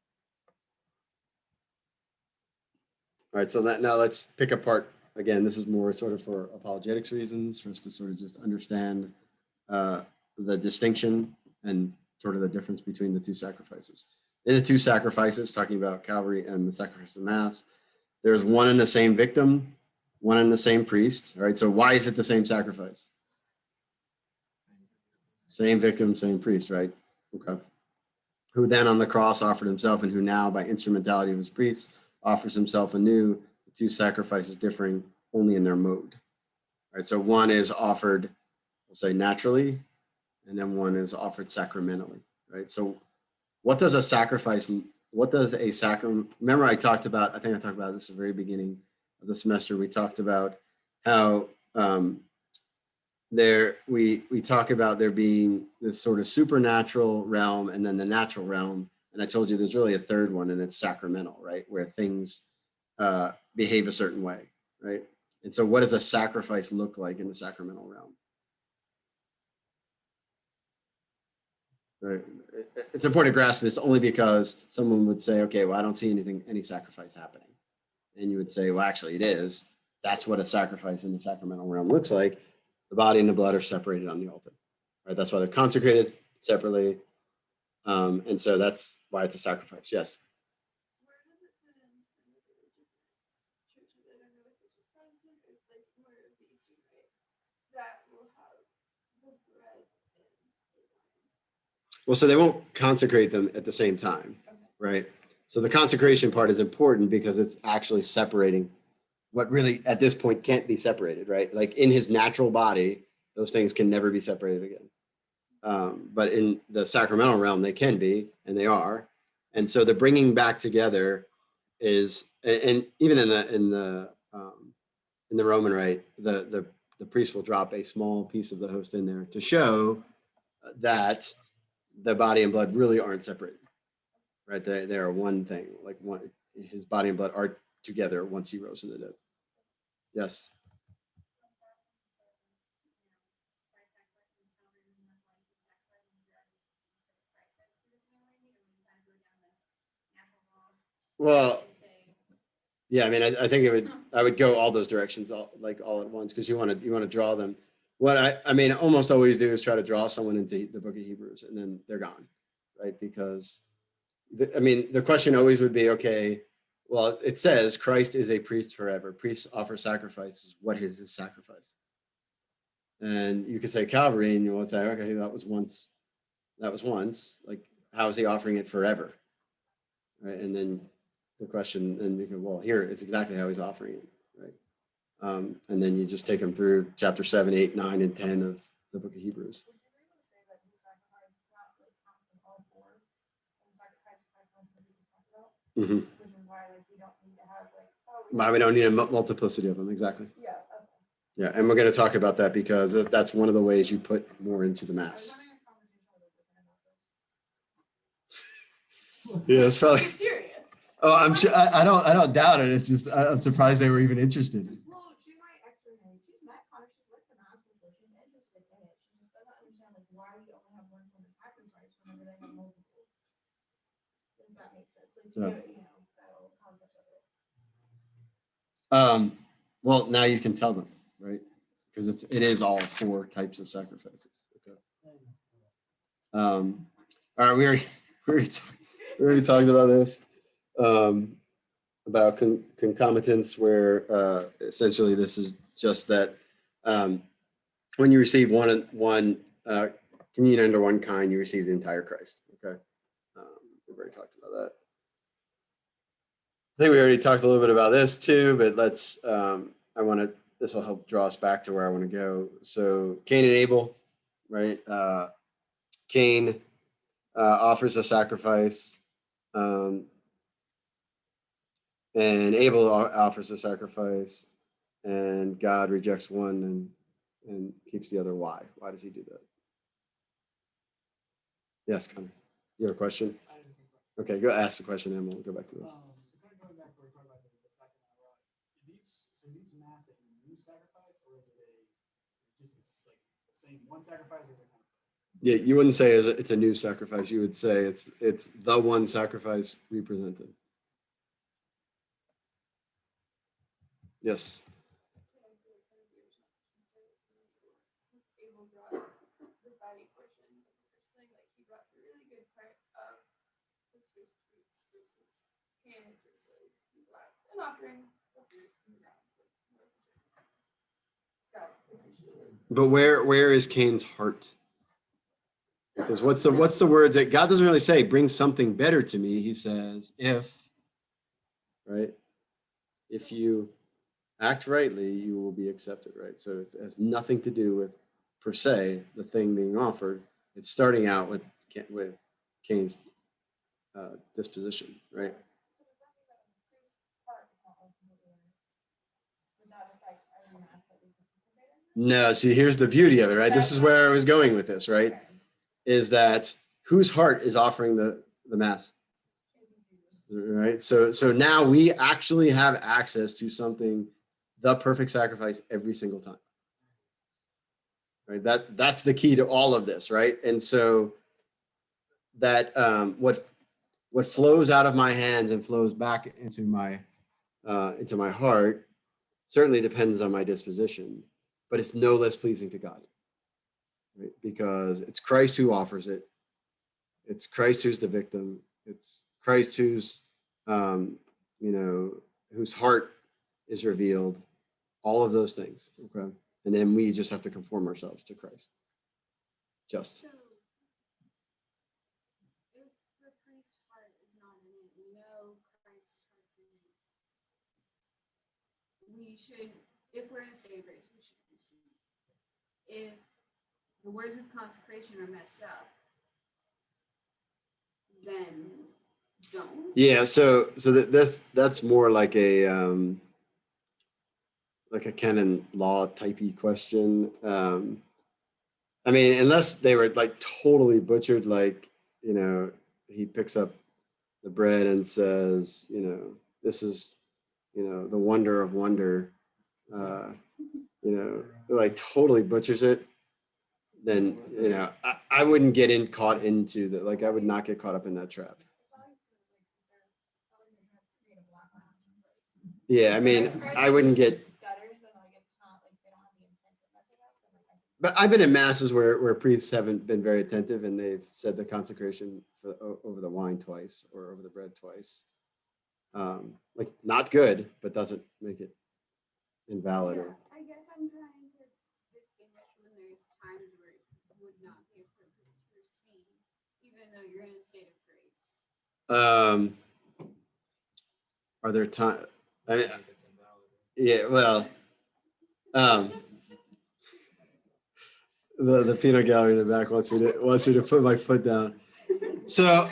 All right. So now let's pick apart. Again, this is more sort of for apologetics reasons, for us to sort of just understand the distinction and sort of the difference between the two sacrifices. In the two sacrifices, talking about Calvary and the sacrifice of Mass, there's one and the same victim, one and the same priest. All right. So why is it the same sacrifice? Same victim, same priest, right? Okay. Who then on the cross offered himself, and who now by instrumentality of his priests offers himself anew, the two sacrifices differing only in their mode. All right. So one is offered, we'll say naturally, and then one is offered sacramentally, right? So what does a sacrament, remember I talked about this at the very beginning of the semester, we talked about how we talk about there being this sort of supernatural realm and then the natural realm. And I told you there's really a third one, and it's sacramental, right? Where things behave a certain way, right? And so what does a sacrifice look like in the sacramental realm? Right. It's important to grasp this only because someone would say, okay, well, I don't see any sacrifice happening. And you would say, well, actually it is. That's what a sacrifice in the sacramental realm looks like. The body and the blood are separated on the altar, right? That's why they're consecrated separately. And so that's why it's a sacrifice. Yes. Where does it fit in some of the different churches? I don't know if it's just Protestant or like more of the Eastern rite that will have the bread and the wine. Well, so they won't consecrate them at the same time, right? So the consecration part is important because it's actually separating what really at this point can't be separated, right? Like in his natural body, those things can never be separated again. But in the sacramental realm, they can be, and they are. And so the bringing back together is, and even in the Roman rite, the priest will drop a small piece of the host in there to show that the body and blood really aren't separated, right? They are one thing. Like one, his body and blood are together once he rose from the dead. Yes. Well, yeah, I mean, I think I would go all those directions all at once because you want to draw them. What I mean, almost always do is try to draw someone into the book of Hebrews and then they're gone, right? Because the question always would be, okay, well, it says Christ is a priest forever. Priests offer sacrifices. What is his sacrifice? And you could say Calvary, and you will say, okay, that was once. Like, how is he offering it forever? Right. And then the question, and you go, well, here it's exactly how he's offering it, right? And then you just take them through chapter 7, 8, 9, and 10 of the book of Hebrews. Mm-hmm. Why we don't need a multiplicity of them, exactly. Yeah. Okay. Yeah, and we're going to talk about that because that's one of the ways you put more into the Mass. Yeah, it's probably. I'm serious. Oh, I'm sure. I don't doubt it. It's just I'm surprised they were even interested. Well, she might actually know. She's met Connor. She's went to mass before. She's interested in it. She just doesn't understand like why we only have one form of sacrifice whenever they have multiple. Does that make sense? Like, Yeah. that whole concept of it. Well, now you can tell them, right? Because it is all 4 types of sacrifices. Okay. All right, we already talked about this. About concomitance, where essentially this is just that when you receive one communion under one kind, you receive the entire Christ. Okay, we've already talked about that. I think we already talked a little bit about this too, but let's. This will help draw us back to where I want to go. So Cain and Abel, right? Cain offers a sacrifice, and Abel offers a sacrifice, and God rejects one and keeps the other. Why? Why does he do that? Yes, Connor. You have a question? I didn't think about it. Okay, go ask the question, and we'll go back to this. So kind of going back to where we're talking about the second hour, is each mass a new sacrifice, or is it just this, like the same one sacrifice, or is it kind of? Yeah, you wouldn't say it's a new sacrifice. You would say it's the one sacrifice represented. Yes. Abel brought the fatty portion of the first thing, like he brought the really good part of his first fruits versus Cain just says he brought an offering of fruit from the ground. God appreciated it. But where is Cain's heart? Because what's the words that God doesn't really say, bring something better to me. He says, right? If you act rightly, you will be accepted, right? So it has nothing to do with, per se, the thing being offered. It's starting out with Cain's disposition, right? No, see, here's the beauty of it, right? This is where I was going with this, right? Is that whose heart is offering the mass? Right? So now we actually have access to something, the perfect sacrifice every single time. Right? That's the key to all of this, right? And so that what flows out of my hands and flows back into my heart certainly depends on my disposition, but it's no less pleasing to God, right? Because it's Christ who offers it. It's Christ who's the victim. It's Christ who's whose heart is revealed. All of those things, okay? And then we just have to conform ourselves to Christ. Just. So, if the priest's heart is not in it, we know Christ's heart's in it. We should, if we're in a state of grace, we should receive. If the words of consecration are messed up, then don't. Yeah, so that's more like a canon law typey question. I mean, unless they were like totally butchered, like, he picks up the bread and says, this is, the wonder of wonder, like totally butchers it, then, I wouldn't get caught into that. Like, I would not get caught up in that trap. Yeah, I mean, I wouldn't get. But I've been in masses where priests haven't been very attentive, and they've said the consecration over the wine twice or over the bread twice. Like, not good, but doesn't make it invalid. Yeah, I guess I'm trying to distinguish when there's times where it would not be appropriate to receive, even though you're in a state of grace. Are there times? Yeah, well, the peanut gallery in the back wants me to put my foot down. So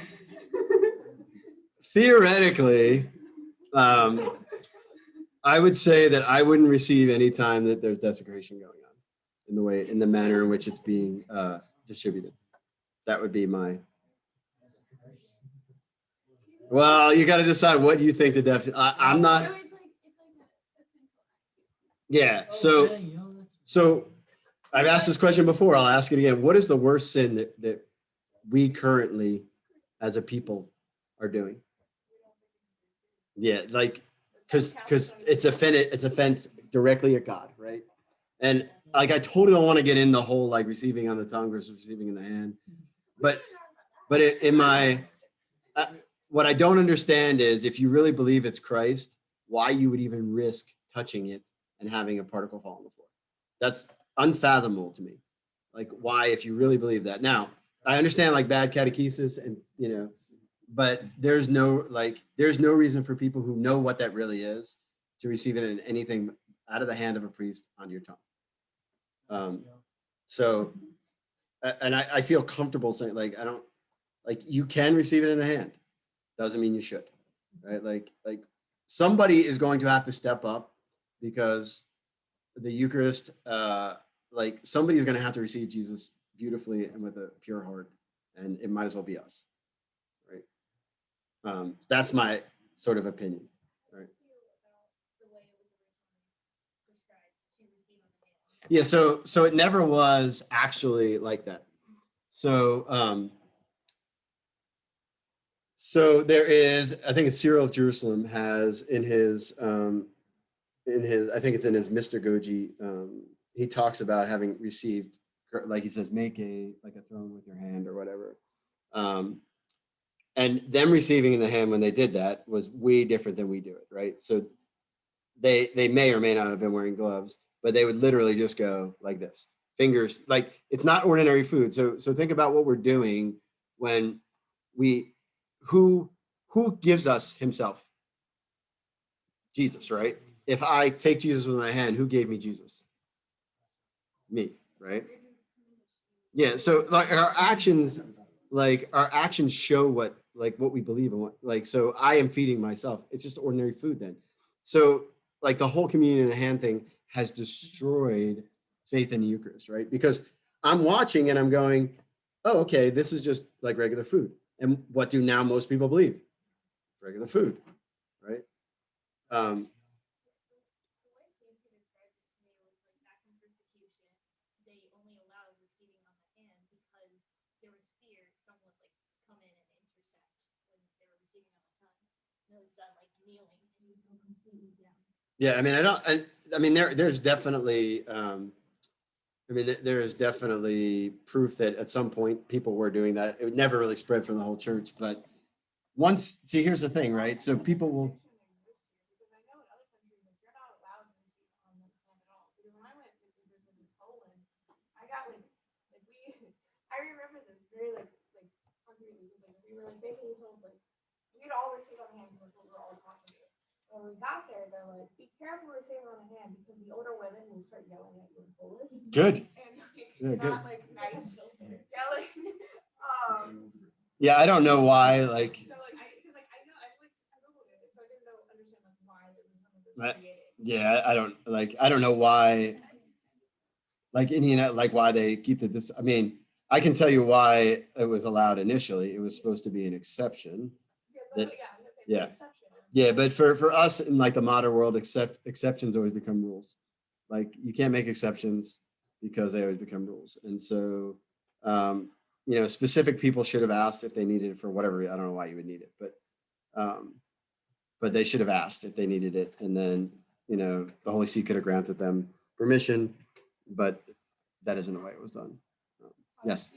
theoretically, I would say that I wouldn't receive any time that there's desecration going on in the manner in which it's being distributed. That would be my. Well, you got to decide what you think the definition. I'm not. So it's like a simple act. Yeah. So I've asked this question before. I'll ask it again. What is the worst sin that we currently, as a people, are doing? Yeah, like, because it's offense directly at God, right? And like, I totally don't want to get in the whole like receiving on the tongue versus receiving in the hand, but in my what I don't understand is if you really believe it's Christ, why you would even risk touching it and having a particle fall on the floor. That's unfathomable to me. Like, why, if you really believe that? Now, I understand like bad catechesis and, but there's no reason for people who know what that really is to receive it in anything out of the hand of a priest onto your tongue. So and I feel comfortable saying, like, I don't, like, you can receive it in the hand. Doesn't mean you should, right? Like somebody is going to have to step up, because the Eucharist, like, somebody is going to have to receive Jesus beautifully and with a pure heart, and it might as well be us, right? That's my sort of opinion, right? Yeah, so it never was actually like that. So so there is, I think it's Cyril of Jerusalem has in his I think it's in his Mystagogy, he talks about having received, like he says, make like a throne with your hand or whatever. And them receiving in the hand when they did that was way different than we do it, right? So they may or may not have been wearing gloves, but they would literally just go like this, fingers, like, it's not ordinary food. So think about what we're doing when we, who gives us himself? Jesus, right? If I take Jesus with my hand, who gave me Jesus? Me, right? Yeah. So like our actions show what we believe in. What, like, so I am feeding myself. It's just ordinary food then. So like the whole communion in the hand thing has destroyed faith in the Eucharist, right? Because I'm watching and I'm going, oh, okay, this is just like regular food. And what do now most people believe? Regular food, right? Yeah, I mean, I mean, there's definitely, there is definitely proof that at some point people were doing that. It would never really spread from the whole church, but once, see, here's the thing, right? So people will. I remember this very concretely, because we were basically told we'd all receive on the hand, because that's what we're all taught to do. When we got there, they're like, be careful receiving on the hand, because the older women will start yelling at you in Polish. Good. And Yeah, good. not nice yelling. Yeah, I don't know why, like. So because I know I googled it, so I didn't understand why it was some of this created. Yeah, I don't know why, like Indiana, like why they keep this. I mean, I can tell you why it was allowed initially. It was supposed to be an exception. Yeah. Yeah, but for us in like the modern world, exceptions always become rules. Like you can't make exceptions because they always become rules. And so, specific people should have asked if they needed it for whatever. I don't know why you would need it, but they should have asked if they needed it. And then, the Holy See could have granted them permission, but that isn't the way it was done. Yes.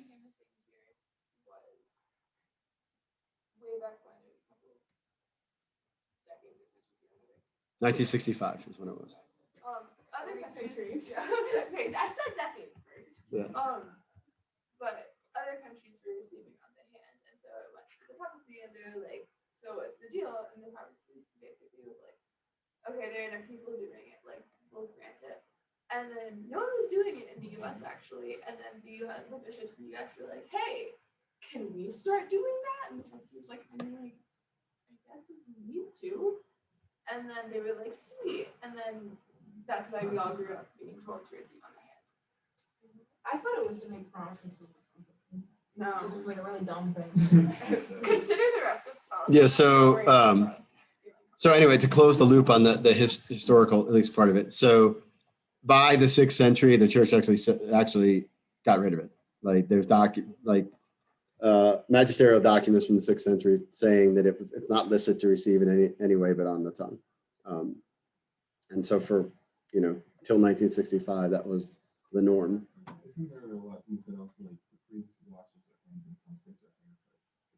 Way back when it was a couple decades or centuries ago. 1965 is when it was. Other countries. Okay, I said decades first. Yeah. But other countries were receiving on the hand, and so it went to the papacy, and they're like, "So what's the deal?" And the papacy basically was like, "Okay, there are enough people doing it. Like, we'll grant it." And then no one was doing it in the U.S. actually, and then the bishops in the U.S. were like, "Hey, can we start doing that?" And the papacy was like, "I guess if you need to." And then they were like, "Sweet," and then that's why we all grew up being told to receive on the hand. I thought it was to make Protestants look like No. it was like a really dumb thing. Consider the rest of Yeah. So anyway, to close the loop on the historical, at least part of it. So by the 6th century, the church actually got rid of it. Like there's magisterial documents from the 6th century saying that it's not licit to receive in any way but on the tongue. And so for till 1965, that was the norm. Isn't there a lot you said also like the priest washes their hands and consecrates their hands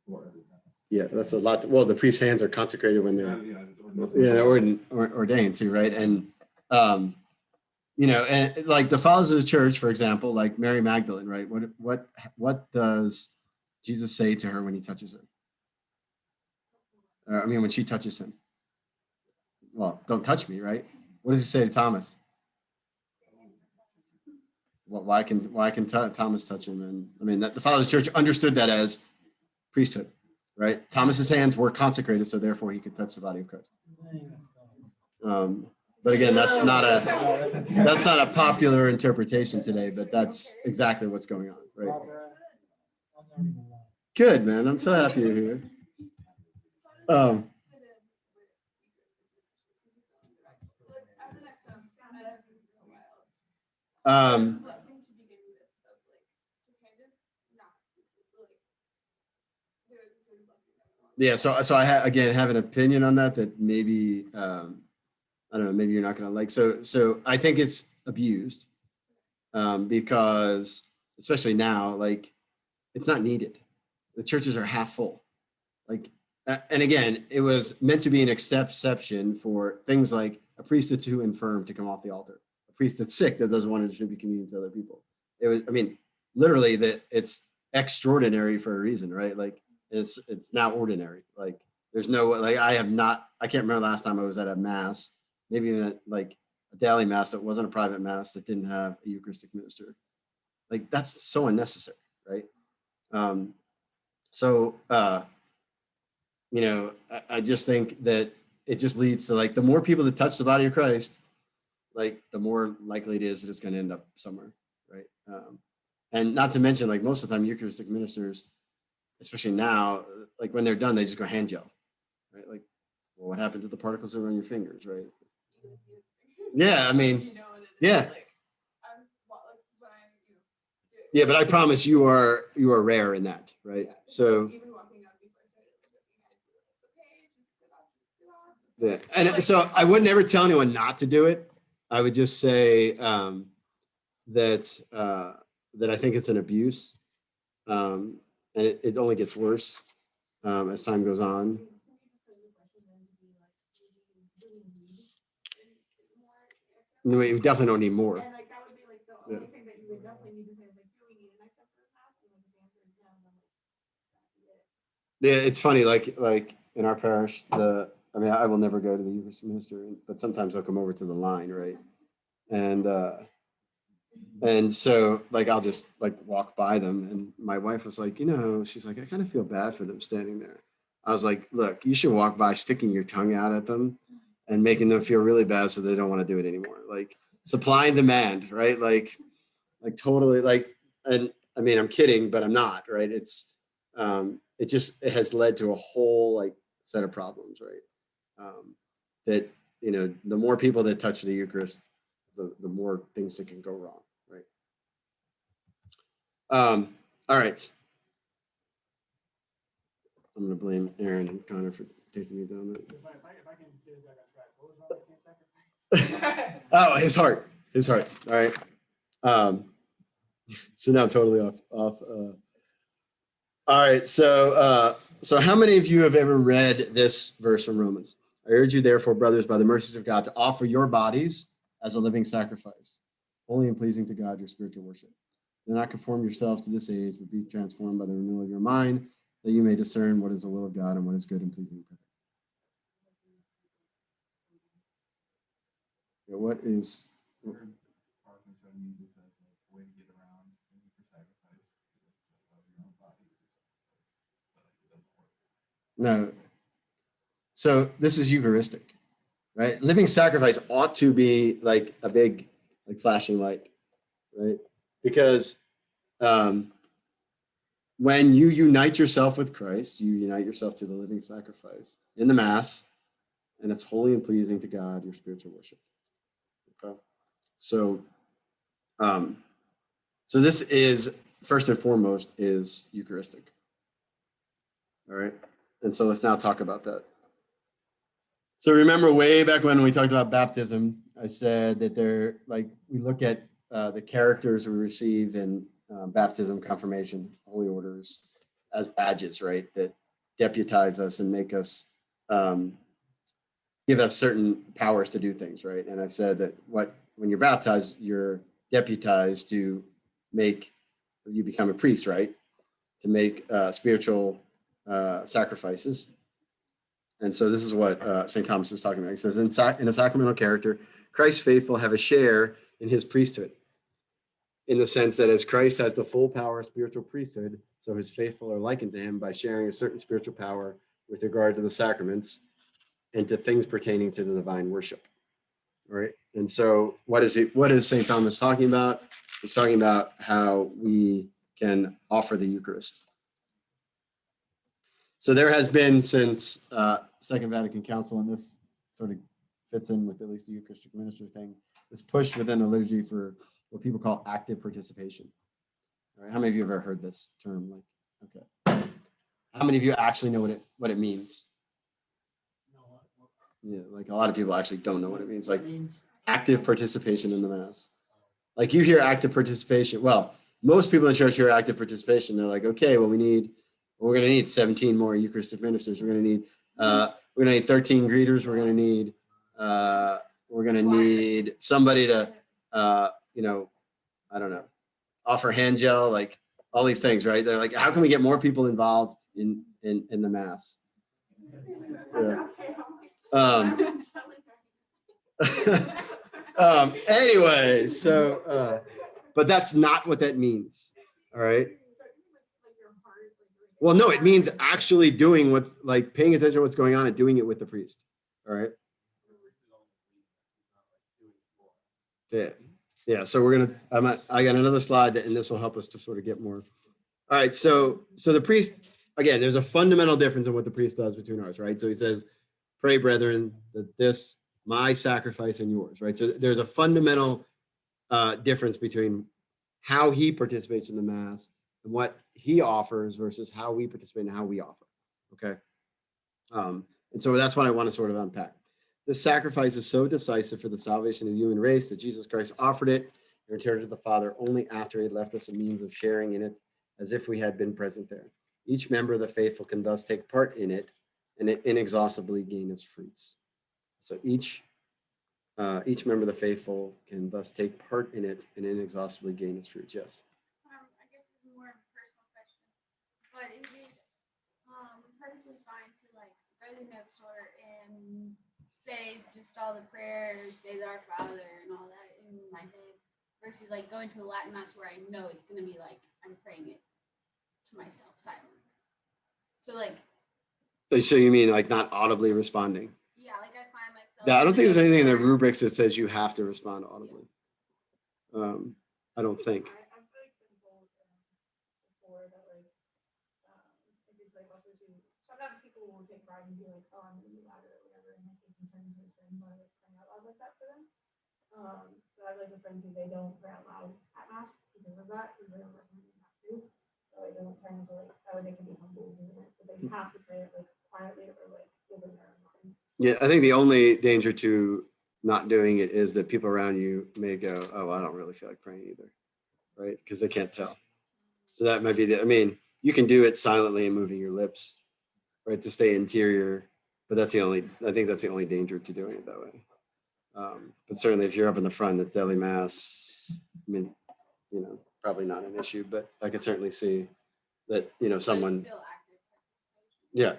before every mass? Yeah, that's a lot. Well, the priest's hands are consecrated when they're ordained too, right? And and like the fathers of the church, for example, like Mary Magdalene, right? What does Jesus say to her when he touches her? When she touches him. Well, don't touch me, right? What does he say to Thomas? why can Thomas touch him? And I mean, that the fathers of the church understood that as priesthood, right? Thomas's hands were consecrated, so therefore he could touch the body of Christ. But again, that's not a popular interpretation today, but that's exactly what's going on, right? Good, man. I'm so happy you're here. Blessing to begin with, of like to kind of not like there was a sort of blessing that we want. Yeah, so I again have an opinion on that maybe I don't know, maybe you're not gonna like. So I think it's abused because especially now, like it's not needed. The churches are half full. Like and again, it was meant to be an exception for things like a priest that's too infirm to come off the altar, a priest that's sick that doesn't want to distribute communion to other people. It was, I mean, literally that it's extraordinary for a reason, right? Like it's now ordinary. Like there's no, like I can't remember last time I was at a mass, maybe even at like a daily mass that wasn't a private mass that didn't have a Eucharistic minister. Like that's so unnecessary, right? You know, I just think that it just leads to like the more people that touch the body of Christ, like the more likely it is that it's going to end up somewhere, right? And not to mention, like most of the time, Eucharistic ministers, especially now, like when they're done, they just go hand gel, right? Like, well, what happened to the particles that were on your fingers, right? Yeah, I mean, yeah. Yeah, but I promise you are rare in that, right? So. Yeah, and so I would never tell anyone not to do it. I would just say that I think it's an abuse, and it only gets worse as time goes on. No, we definitely don't need more. And like that would be like the only thing that you would definitely need to say is like, do we need an extra for this mass? And like the answer is no, then like Yeah, it's funny. Like in our parish, I mean, I will never go to the Eucharist minister, but sometimes I'll come over to the line, right? And so like I'll just like walk by them, and my wife was like, you know, she's like, I kind of feel bad for them standing there. I was like, look, you should walk by sticking your tongue out at them and making them feel really bad so they don't want to do it anymore. Like supply and demand, right? Like totally like, and I mean, I'm kidding, but I'm not, right? It's it has led to a whole like set of problems, right? That, you know, the more people that touch the Eucharist, the more things that can go wrong, right? All right. I'm going to blame Aaron and Connor for taking me down that. If I can get it back on track, what was my sacrifice? Oh, his heart. All right. So now totally off. All right. So how many of you have ever read this verse from Romans? I urge you, therefore, brothers, by the mercies of God, to offer your bodies as a living sacrifice, holy and pleasing to God, your spiritual worship. Do not conform yourselves to this age, but be transformed by the renewal of your mind, that you may discern what is the will of God and what is good and pleasing. Yeah, what is? No. So this is Eucharistic, right? Living sacrifice ought to be like a big, like flashing light, right? Because when you unite yourself with Christ, you unite yourself to the living sacrifice in the Mass, and it's holy and pleasing to God, your spiritual worship. Okay. So this is, first and foremost, is Eucharistic. All right. And so let's now talk about that. So remember way back when we talked about baptism, I said that we look at the characters we receive in baptism, confirmation, holy orders as badges, right? That deputize us and make us, give us certain powers to do things, right? And I said that when you're baptized, you're deputized to you become a priest, right? To make spiritual sacrifices. And so this is what St. Thomas is talking about. He says, in a sacramental character, Christ's faithful have a share in his priesthood. in the sense that as Christ has the full power of spiritual priesthood, so his faithful are likened to him by sharing a certain spiritual power with regard to the sacraments and to things pertaining to the divine worship. All right. And so what is St. Thomas talking about? He's talking about how we can offer the Eucharist. So there has been since Second Vatican Council, and this sort of fits in with at least the Eucharistic minister thing, this push within the liturgy for what people call active participation. All right. How many of you have ever heard this term? Like, okay. How many of you actually know what it means? Yeah, like a lot of people actually don't know what it means. Like active participation in the Mass. Like you hear active participation. Well, most people in church hear active participation. They're like, okay, well, we're going to need 17 more Eucharistic ministers. We're going to need 13 greeters. We're going to need somebody to, I don't know, offer hand gel, like all these things, right? They're like, how can we get more people involved in the Mass? Yeah. Anyway, so, but that's not what that means. All right. Well, no, it means actually doing what's like paying attention to what's going on and doing it with the priest. All right. Yeah. Yeah. So I got another slide and this will help us to sort of get more. All right. So the priest, again, there's a fundamental difference in what the priest does between ours, right? So he says, pray, brethren, that this, my sacrifice and yours, right? So there's a fundamental difference between how he participates in the Mass and what he offers versus how we participate and how we offer, okay? And so that's what I want to sort of unpack. This sacrifice is so decisive for the salvation of the human race that Jesus Christ offered it and returned to the Father only after he had left us a means of sharing in it as if we had been present there. Each member of the faithful can thus take part in it and it inexhaustibly gain its fruits. So each member of the faithful can thus take part in it and inexhaustibly gain its fruits. Yes. I guess it's more of a personal question, but is it perfectly fine to like go to the notes order and say just all the prayers, say the Our Father and all that in my head, versus like going to a Latin Mass where I know it's gonna be like I'm praying it to myself silently. So like. So you mean like not audibly responding? Yeah, like I find myself. Yeah, I don't think there's anything in the rubrics that says you have to respond audibly. I don't think. I've like been told before that like if it's like also too sometimes people will take pride and be like, oh, I'm gonna be louder or whatever, and like they can turn into a sin by like praying out loud like that for them. So I have like a friend who they don't pray out loud at Mass because of that, because they don't recommend them have to. So like they don't turn into like they can be humble doing it, but they have to pray it like quietly or like within their own mind. Yeah, I think the only danger to not doing it is that people around you may go, oh, I don't really feel like praying either, right? Because they can't tell. So that might be you can do it silently and moving your lips, right, to stay interior, but I think that's the only danger to doing it that way. But certainly if you're up in the front, that's daily Mass, probably not an issue, but I could certainly see that, someone. Yeah,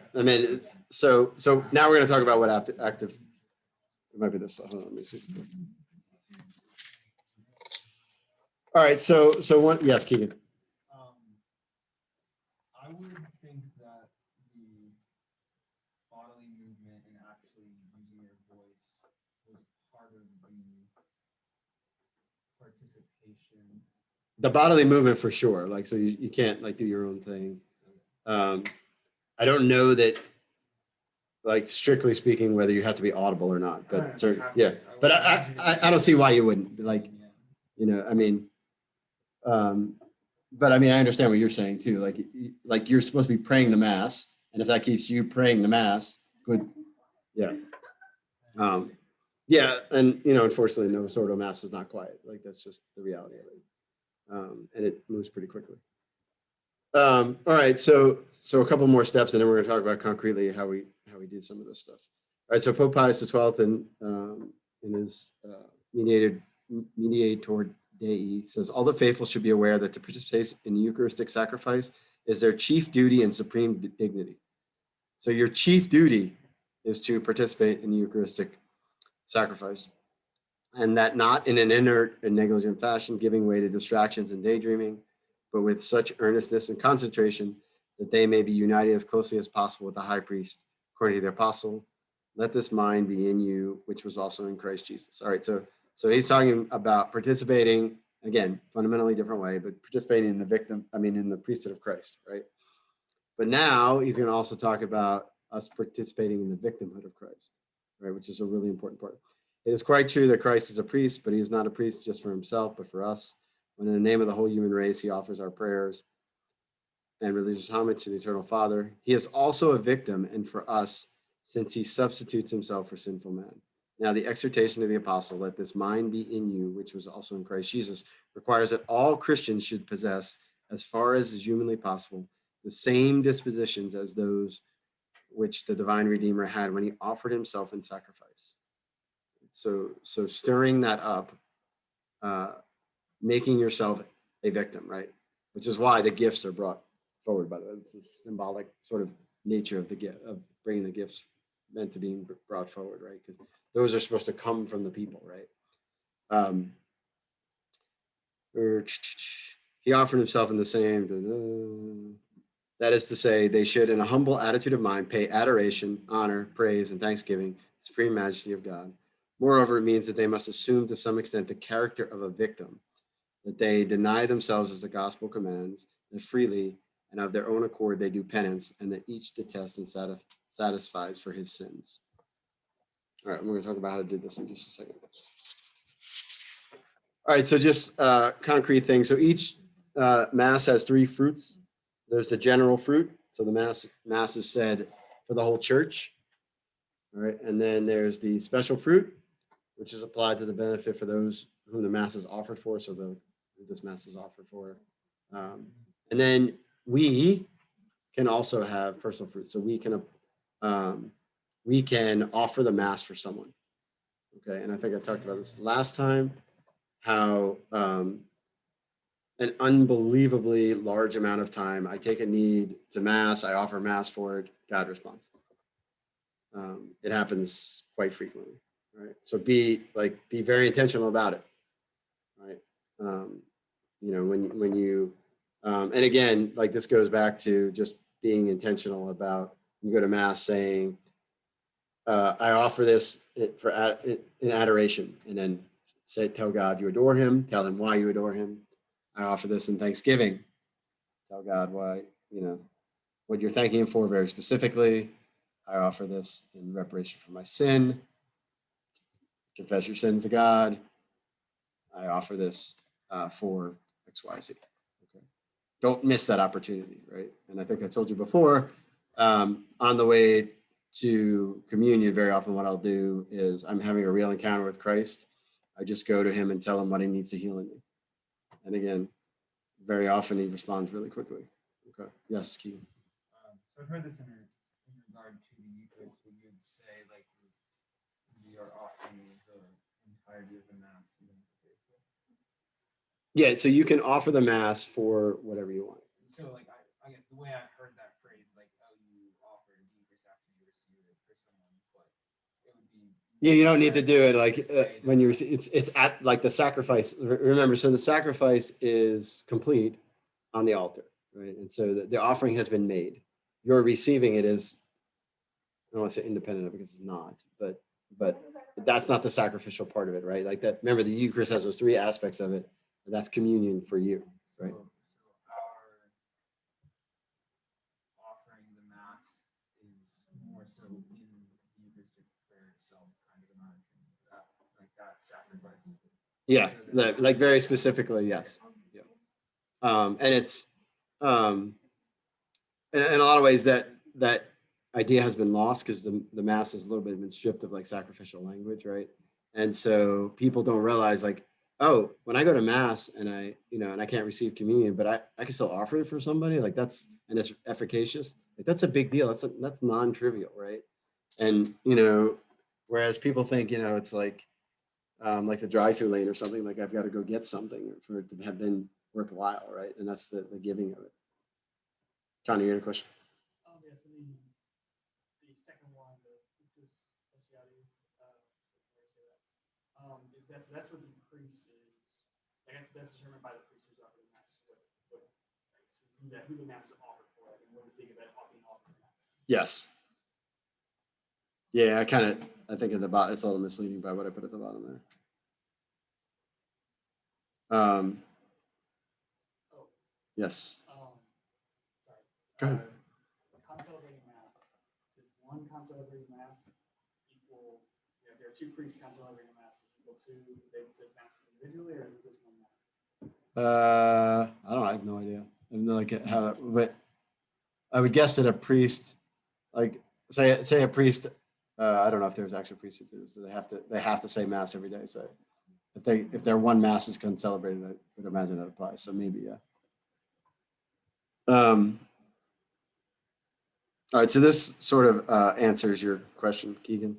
so now we're going to talk about what active. It might be this. Hold on, let me see. All right, so one. Yes, Keegan. I would think that the bodily movement and actually using your voice was part of the participation. The bodily movement for sure. Like, so you can't like do your own thing. I don't know that. Like strictly speaking, whether you have to be audible or not, but yeah. But I don't see why you wouldn't. Like, but I understand what you're saying too. Like you're supposed to be praying the Mass, and if that keeps you praying the Mass, good. Yeah. Yeah, and unfortunately, no sort of Mass is not quiet. Like that's just the reality of it, and it moves pretty quickly. All right, so a couple more steps, and then we're going to talk about concretely how we do some of this stuff. All right, so Pope Pius XII in his Mediator Dei says all the faithful should be aware that to participate in the Eucharistic sacrifice is their chief duty and supreme dignity. So your chief duty is to participate in the Eucharistic sacrifice. and that not in an inert and negligent fashion, giving way to distractions and daydreaming, but with such earnestness and concentration that they may be united as closely as possible with the high priest, according to the apostle. Let this mind be in you, which was also in Christ Jesus. All right, so he's talking about participating, again, fundamentally different way, but participating in the priesthood of Christ, right? But now he's going to also talk about us participating in the victimhood of Christ, right? Which is a really important part. It is quite true that Christ is a priest, but he is not a priest just for himself, but for us. When in the name of the whole human race, he offers our prayers and releases homage to the eternal Father. He is also a victim, and for us, since he substitutes himself for sinful man. Now, the exhortation of the apostle, let this mind be in you, which was also in Christ Jesus, requires that all Christians should possess, as far as is humanly possible, the same dispositions as those which the divine Redeemer had when he offered himself in sacrifice. So stirring that up, making yourself a victim, right? Which is why the gifts are brought forward, by the symbolic sort of nature of the gift, of bringing the gifts meant to being brought forward, right? Because those are supposed to come from the people, right? He offered himself in the same, that is to say, they should, in a humble attitude of mind, pay adoration, honor, praise, and thanksgiving to the supreme majesty of God. Moreover, it means that they must assume to some extent the character of a victim, that they deny themselves as the gospel commands, that freely and of their own accord they do penance, and that each detests and satisfies for his sins. All right, we're going to talk about how to do this in just a second. All right, so just concrete things. So each Mass has three fruits. There's the general fruit. So the Mass is said for the whole church. All right, and then there's the special fruit, which is applied to the benefit for those whom the Mass is offered for. So this Mass is offered for. And then we can also have personal fruit. So we can offer the Mass for someone. Okay, and I think I talked about this last time, how an unbelievably large amount of time I take a need to Mass, I offer Mass for it, God responds. It happens quite frequently, right? So be very intentional about it, right? When you and again, like this goes back to just being intentional about, you go to Mass saying, I offer this in adoration, and then tell God you adore him, tell him why you adore him. I offer this in thanksgiving, tell God why, what you're thanking him for very specifically. I offer this in reparation for my sin, confess your sins to God. I offer this for XYZ. Okay. Don't miss that opportunity, right? And I think I told you before, on the way to communion, very often what I'll do is, I'm having a real encounter with Christ. I just go to him and tell him what he needs to heal in me. And again, very often he responds really quickly. Okay. Yes, Keith. So I've heard this in regard to the Eucharist, where you would say, like, we are offering the entirety of the Mass. Yeah, so you can offer the Mass for whatever you want. So, like, I guess the way I've heard that phrase, like, oh, you offered Eucharist after you received it for someone, but it would be. Yeah, you don't need to do it like when you receive. It's at like the sacrifice. Remember, so the sacrifice is complete on the altar, right? And so the offering has been made. You're receiving it as, I don't want to say independent of it, because it's not, but that's not the sacrificial part of it, right? Like that. Remember, the Eucharist has those three aspects of it. And that's communion for you, right? So our offering the Mass is more so in the Eucharistic prayer itself, kind of that, like that sacrifice. Yeah, So like very specifically, yes. Yeah. And it's in a lot of ways that idea has been lost, because the Mass has a little bit been stripped of like sacrificial language, right? And so people don't realize, like, oh, when I go to Mass and I can't receive communion, but I can still offer it for somebody, like and it's efficacious. Like that's a big deal. That's non-trivial, right? And whereas people think, it's like the drive-through lane or something, like I've got to go get something for it to have been worthwhile, right? And that's the giving of it. John, you had a question? Yeah, so the second one, the fructus socialis, how do you say that? Is that, so that's what the priest is, like, that's determined by the priest who's offering the mass, what, like, so who the mass is offered for, and what is big about being offered the mass. Yes. Yeah, I think at the bottom, it's a little misleading by what I put at the bottom there. Oh, Yes. sorry. Go ahead. Concelebrating mass, does one concelebrating mass equal, you know, if there are two priests concelebrating mass, is equal to, they said mass individually, or is it just one mass? I don't know. I have no idea. I have no idea how, but I would guess that a priest, like say a priest, I don't know if there's actually priests that do this. So they have to say mass every day. So if their one mass is concelebrated, I would imagine that applies. So maybe yeah. All right. So this sort of answers your question, Keegan,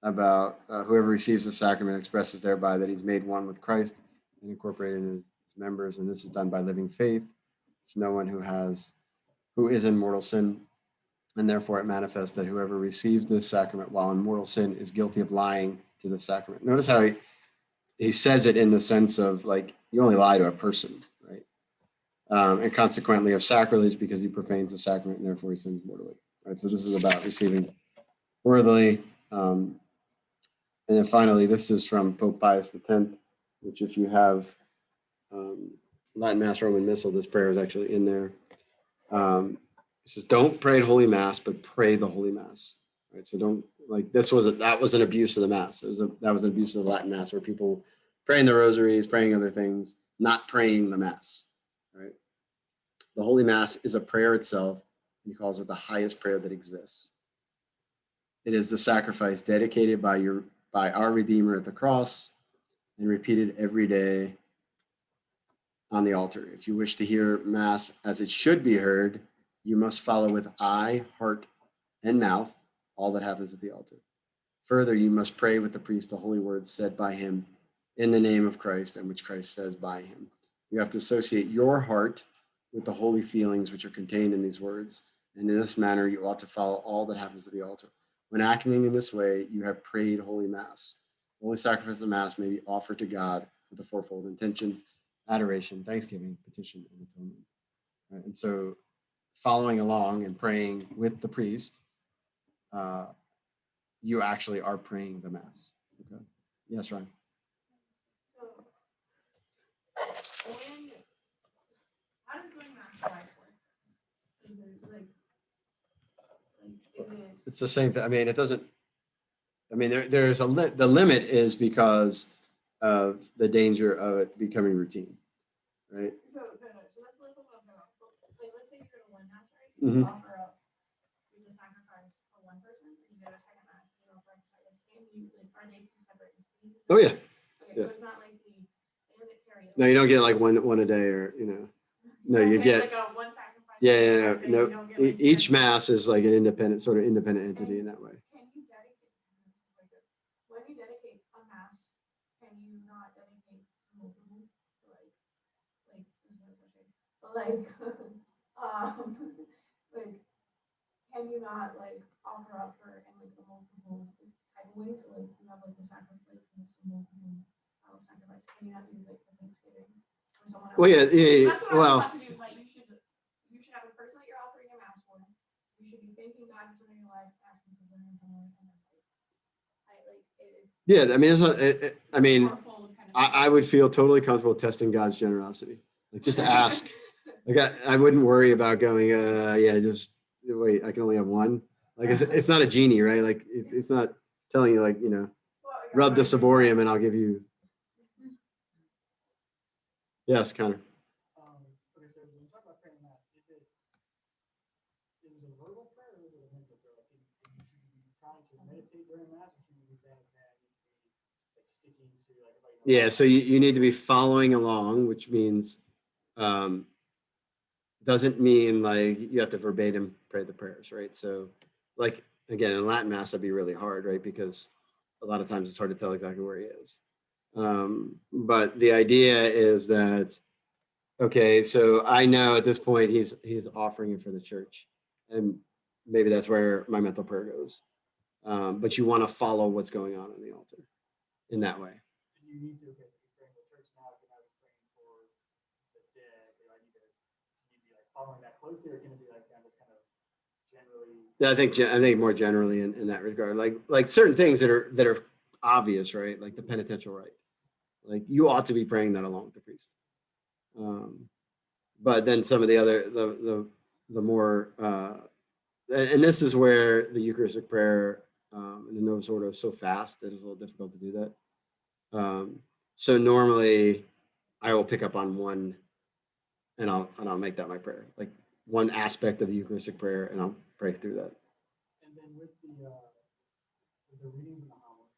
about whoever receives the sacrament expresses thereby that he's made one with Christ and incorporated in his members, and this is done by living faith. There's no one who is in mortal sin, and therefore it manifests that whoever receives this sacrament while in mortal sin is guilty of lying to the sacrament. Notice how he says it in the sense of like you only lie to a person, right? And consequently of sacrilege because he profanes the sacrament and therefore he sins mortally. Right. So this is about receiving worthily. And then finally, this is from Pope Pius X, which if you have Latin Mass, Roman Missal, this prayer is actually in there. It says, "Don't pray Holy Mass, but pray the Holy Mass." Right. So don't like that was an abuse of the Mass. That was an abuse of the Latin Mass where people praying the rosaries, praying other things, not praying the Mass. Right. The Holy Mass is a prayer itself, and he calls it the highest prayer that exists. It is the sacrifice dedicated by our Redeemer at the cross and repeated every day on the altar. If you wish to hear Mass as it should be heard, you must follow with eye, heart, and mouth all that happens at the altar. Further, you must pray with the priest the holy words said by him in the name of Christ and which Christ says by him. You have to associate your heart with the holy feelings which are contained in these words, and in this manner you ought to follow all that happens at the altar. When acting in this way, you have prayed Holy Mass. The holy sacrifice of Mass may be offered to God with a fourfold intention: adoration, thanksgiving, petition, and atonement. Right? And so following along and praying with the priest, you actually are praying the Mass. Okay. Yes, Ryan. How does doing mass life work? Is it like is it It's the same thing. I mean, it doesn't. I mean, there's the limit is because of the danger of it becoming routine, right? so no, so let's look up like let's say you go to one mass, right? Mhm. You offer up the sacrifice for one person, and you go to a second mass, and you offer up can you like are they two separate entities? Oh yeah. Okay, Yeah. so it's not like it doesn't carry No, you don't get like one a day or No, you get like a one sacrifice. yeah. Day, No, you don't get, like, each every- Mass is like an independent entity in that way. Can you dedicate when you dedicate a mass? Can you not dedicate multiple? So like this is associated, but like like can you not like offer up for in like a multiple type of ways? So like you have like the sacrifice, like it's multiple sacrifice. Can you not do like the Thanksgiving for someone else? Well, yeah. That's what I was about to do. Is like you should have a person that you're offering a mass for. You should be thanking God for something in your life, asking for blessings on it, and then it's Yeah, I mean, it's not. I mean, fourfold kind of I would feel totally comfortable testing God's generosity. Like just to ask. Like I wouldn't worry about going. Yeah, just wait. I can only have one. Like it's not a genie, right? Like it's not telling you like rub the ciborium and I'll give you. Yes, Connor. Okay, so when you talk about praying Mass, is it a verbal prayer or is it a mental prayer? Like, should you be trying to meditate during Mass, or should you be saying, okay, I need to be like sticking to like? Yeah, so you need to be following along, which means doesn't mean like you have to verbatim pray the prayers, right? So like again in Latin Mass that'd be really hard, right? Because a lot of times it's hard to tell exactly where he is. But the idea is that okay, so I know at this point he's offering it for the church, and maybe that's where my mental prayer goes. But you want to follow what's going on the altar. in that way. And you need to, okay, so he's praying for the church now, but now he's praying for the dead. Do I need to be like following that closely, or can it be like just kind of generally? Yeah, I think more generally in that regard, like certain things that are obvious, right? Like the penitential rite, like you ought to be praying that along with the priest. But then some of the other the more and this is where the Eucharistic prayer in the Novus Ordo is so fast that it's a little difficult to do that. So normally I will pick up on one and I'll make that my prayer, like one aspect of the Eucharistic prayer, and I'll pray through that. And then with the readings in the homily,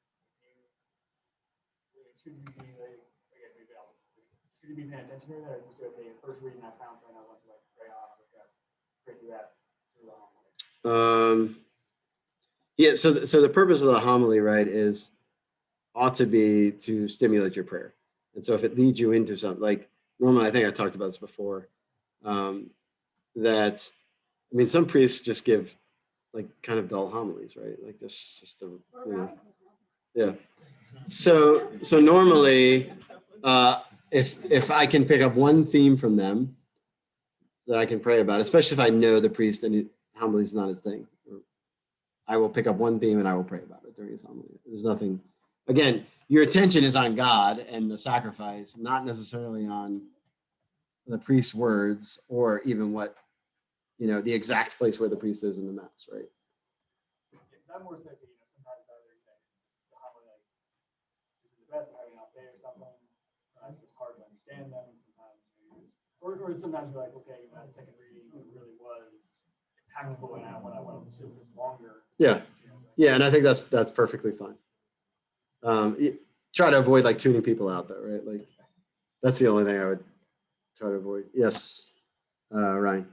should you be like, again, maybe should you be paying attention to that, or do you say, okay, the first reading that counts, and I want to like pray on, I'm just gonna pray through that through the homily? Yeah, so the purpose of the homily, right, ought to be to stimulate your prayer. And so if it leads you into something, like normally, I think I talked about this before, that, I mean, some priests just give like kind of dull homilies, right? Like this, just a, you know, yeah. So normally, if I can pick up one theme from them that I can pray about, especially if I know the priest and homily is not his thing, I will pick up one theme and I will pray about it during his homily. There's nothing, again, your attention is on God and the sacrifice, not necessarily on the priest's words or even what, the exact place where the priest is in the mass, right? Because I'm more sick, sometimes either the homily like isn't the best, having out there or something. Sometimes it's hard to understand them. Sometimes or sometimes you're like, okay, that second reading really was impactful, and I want to sit with this longer. Yeah, yeah, and I think that's perfectly fine. Try to avoid like tuning people out, though, right? Like that's the only thing I would try to avoid. Yes, Ryan.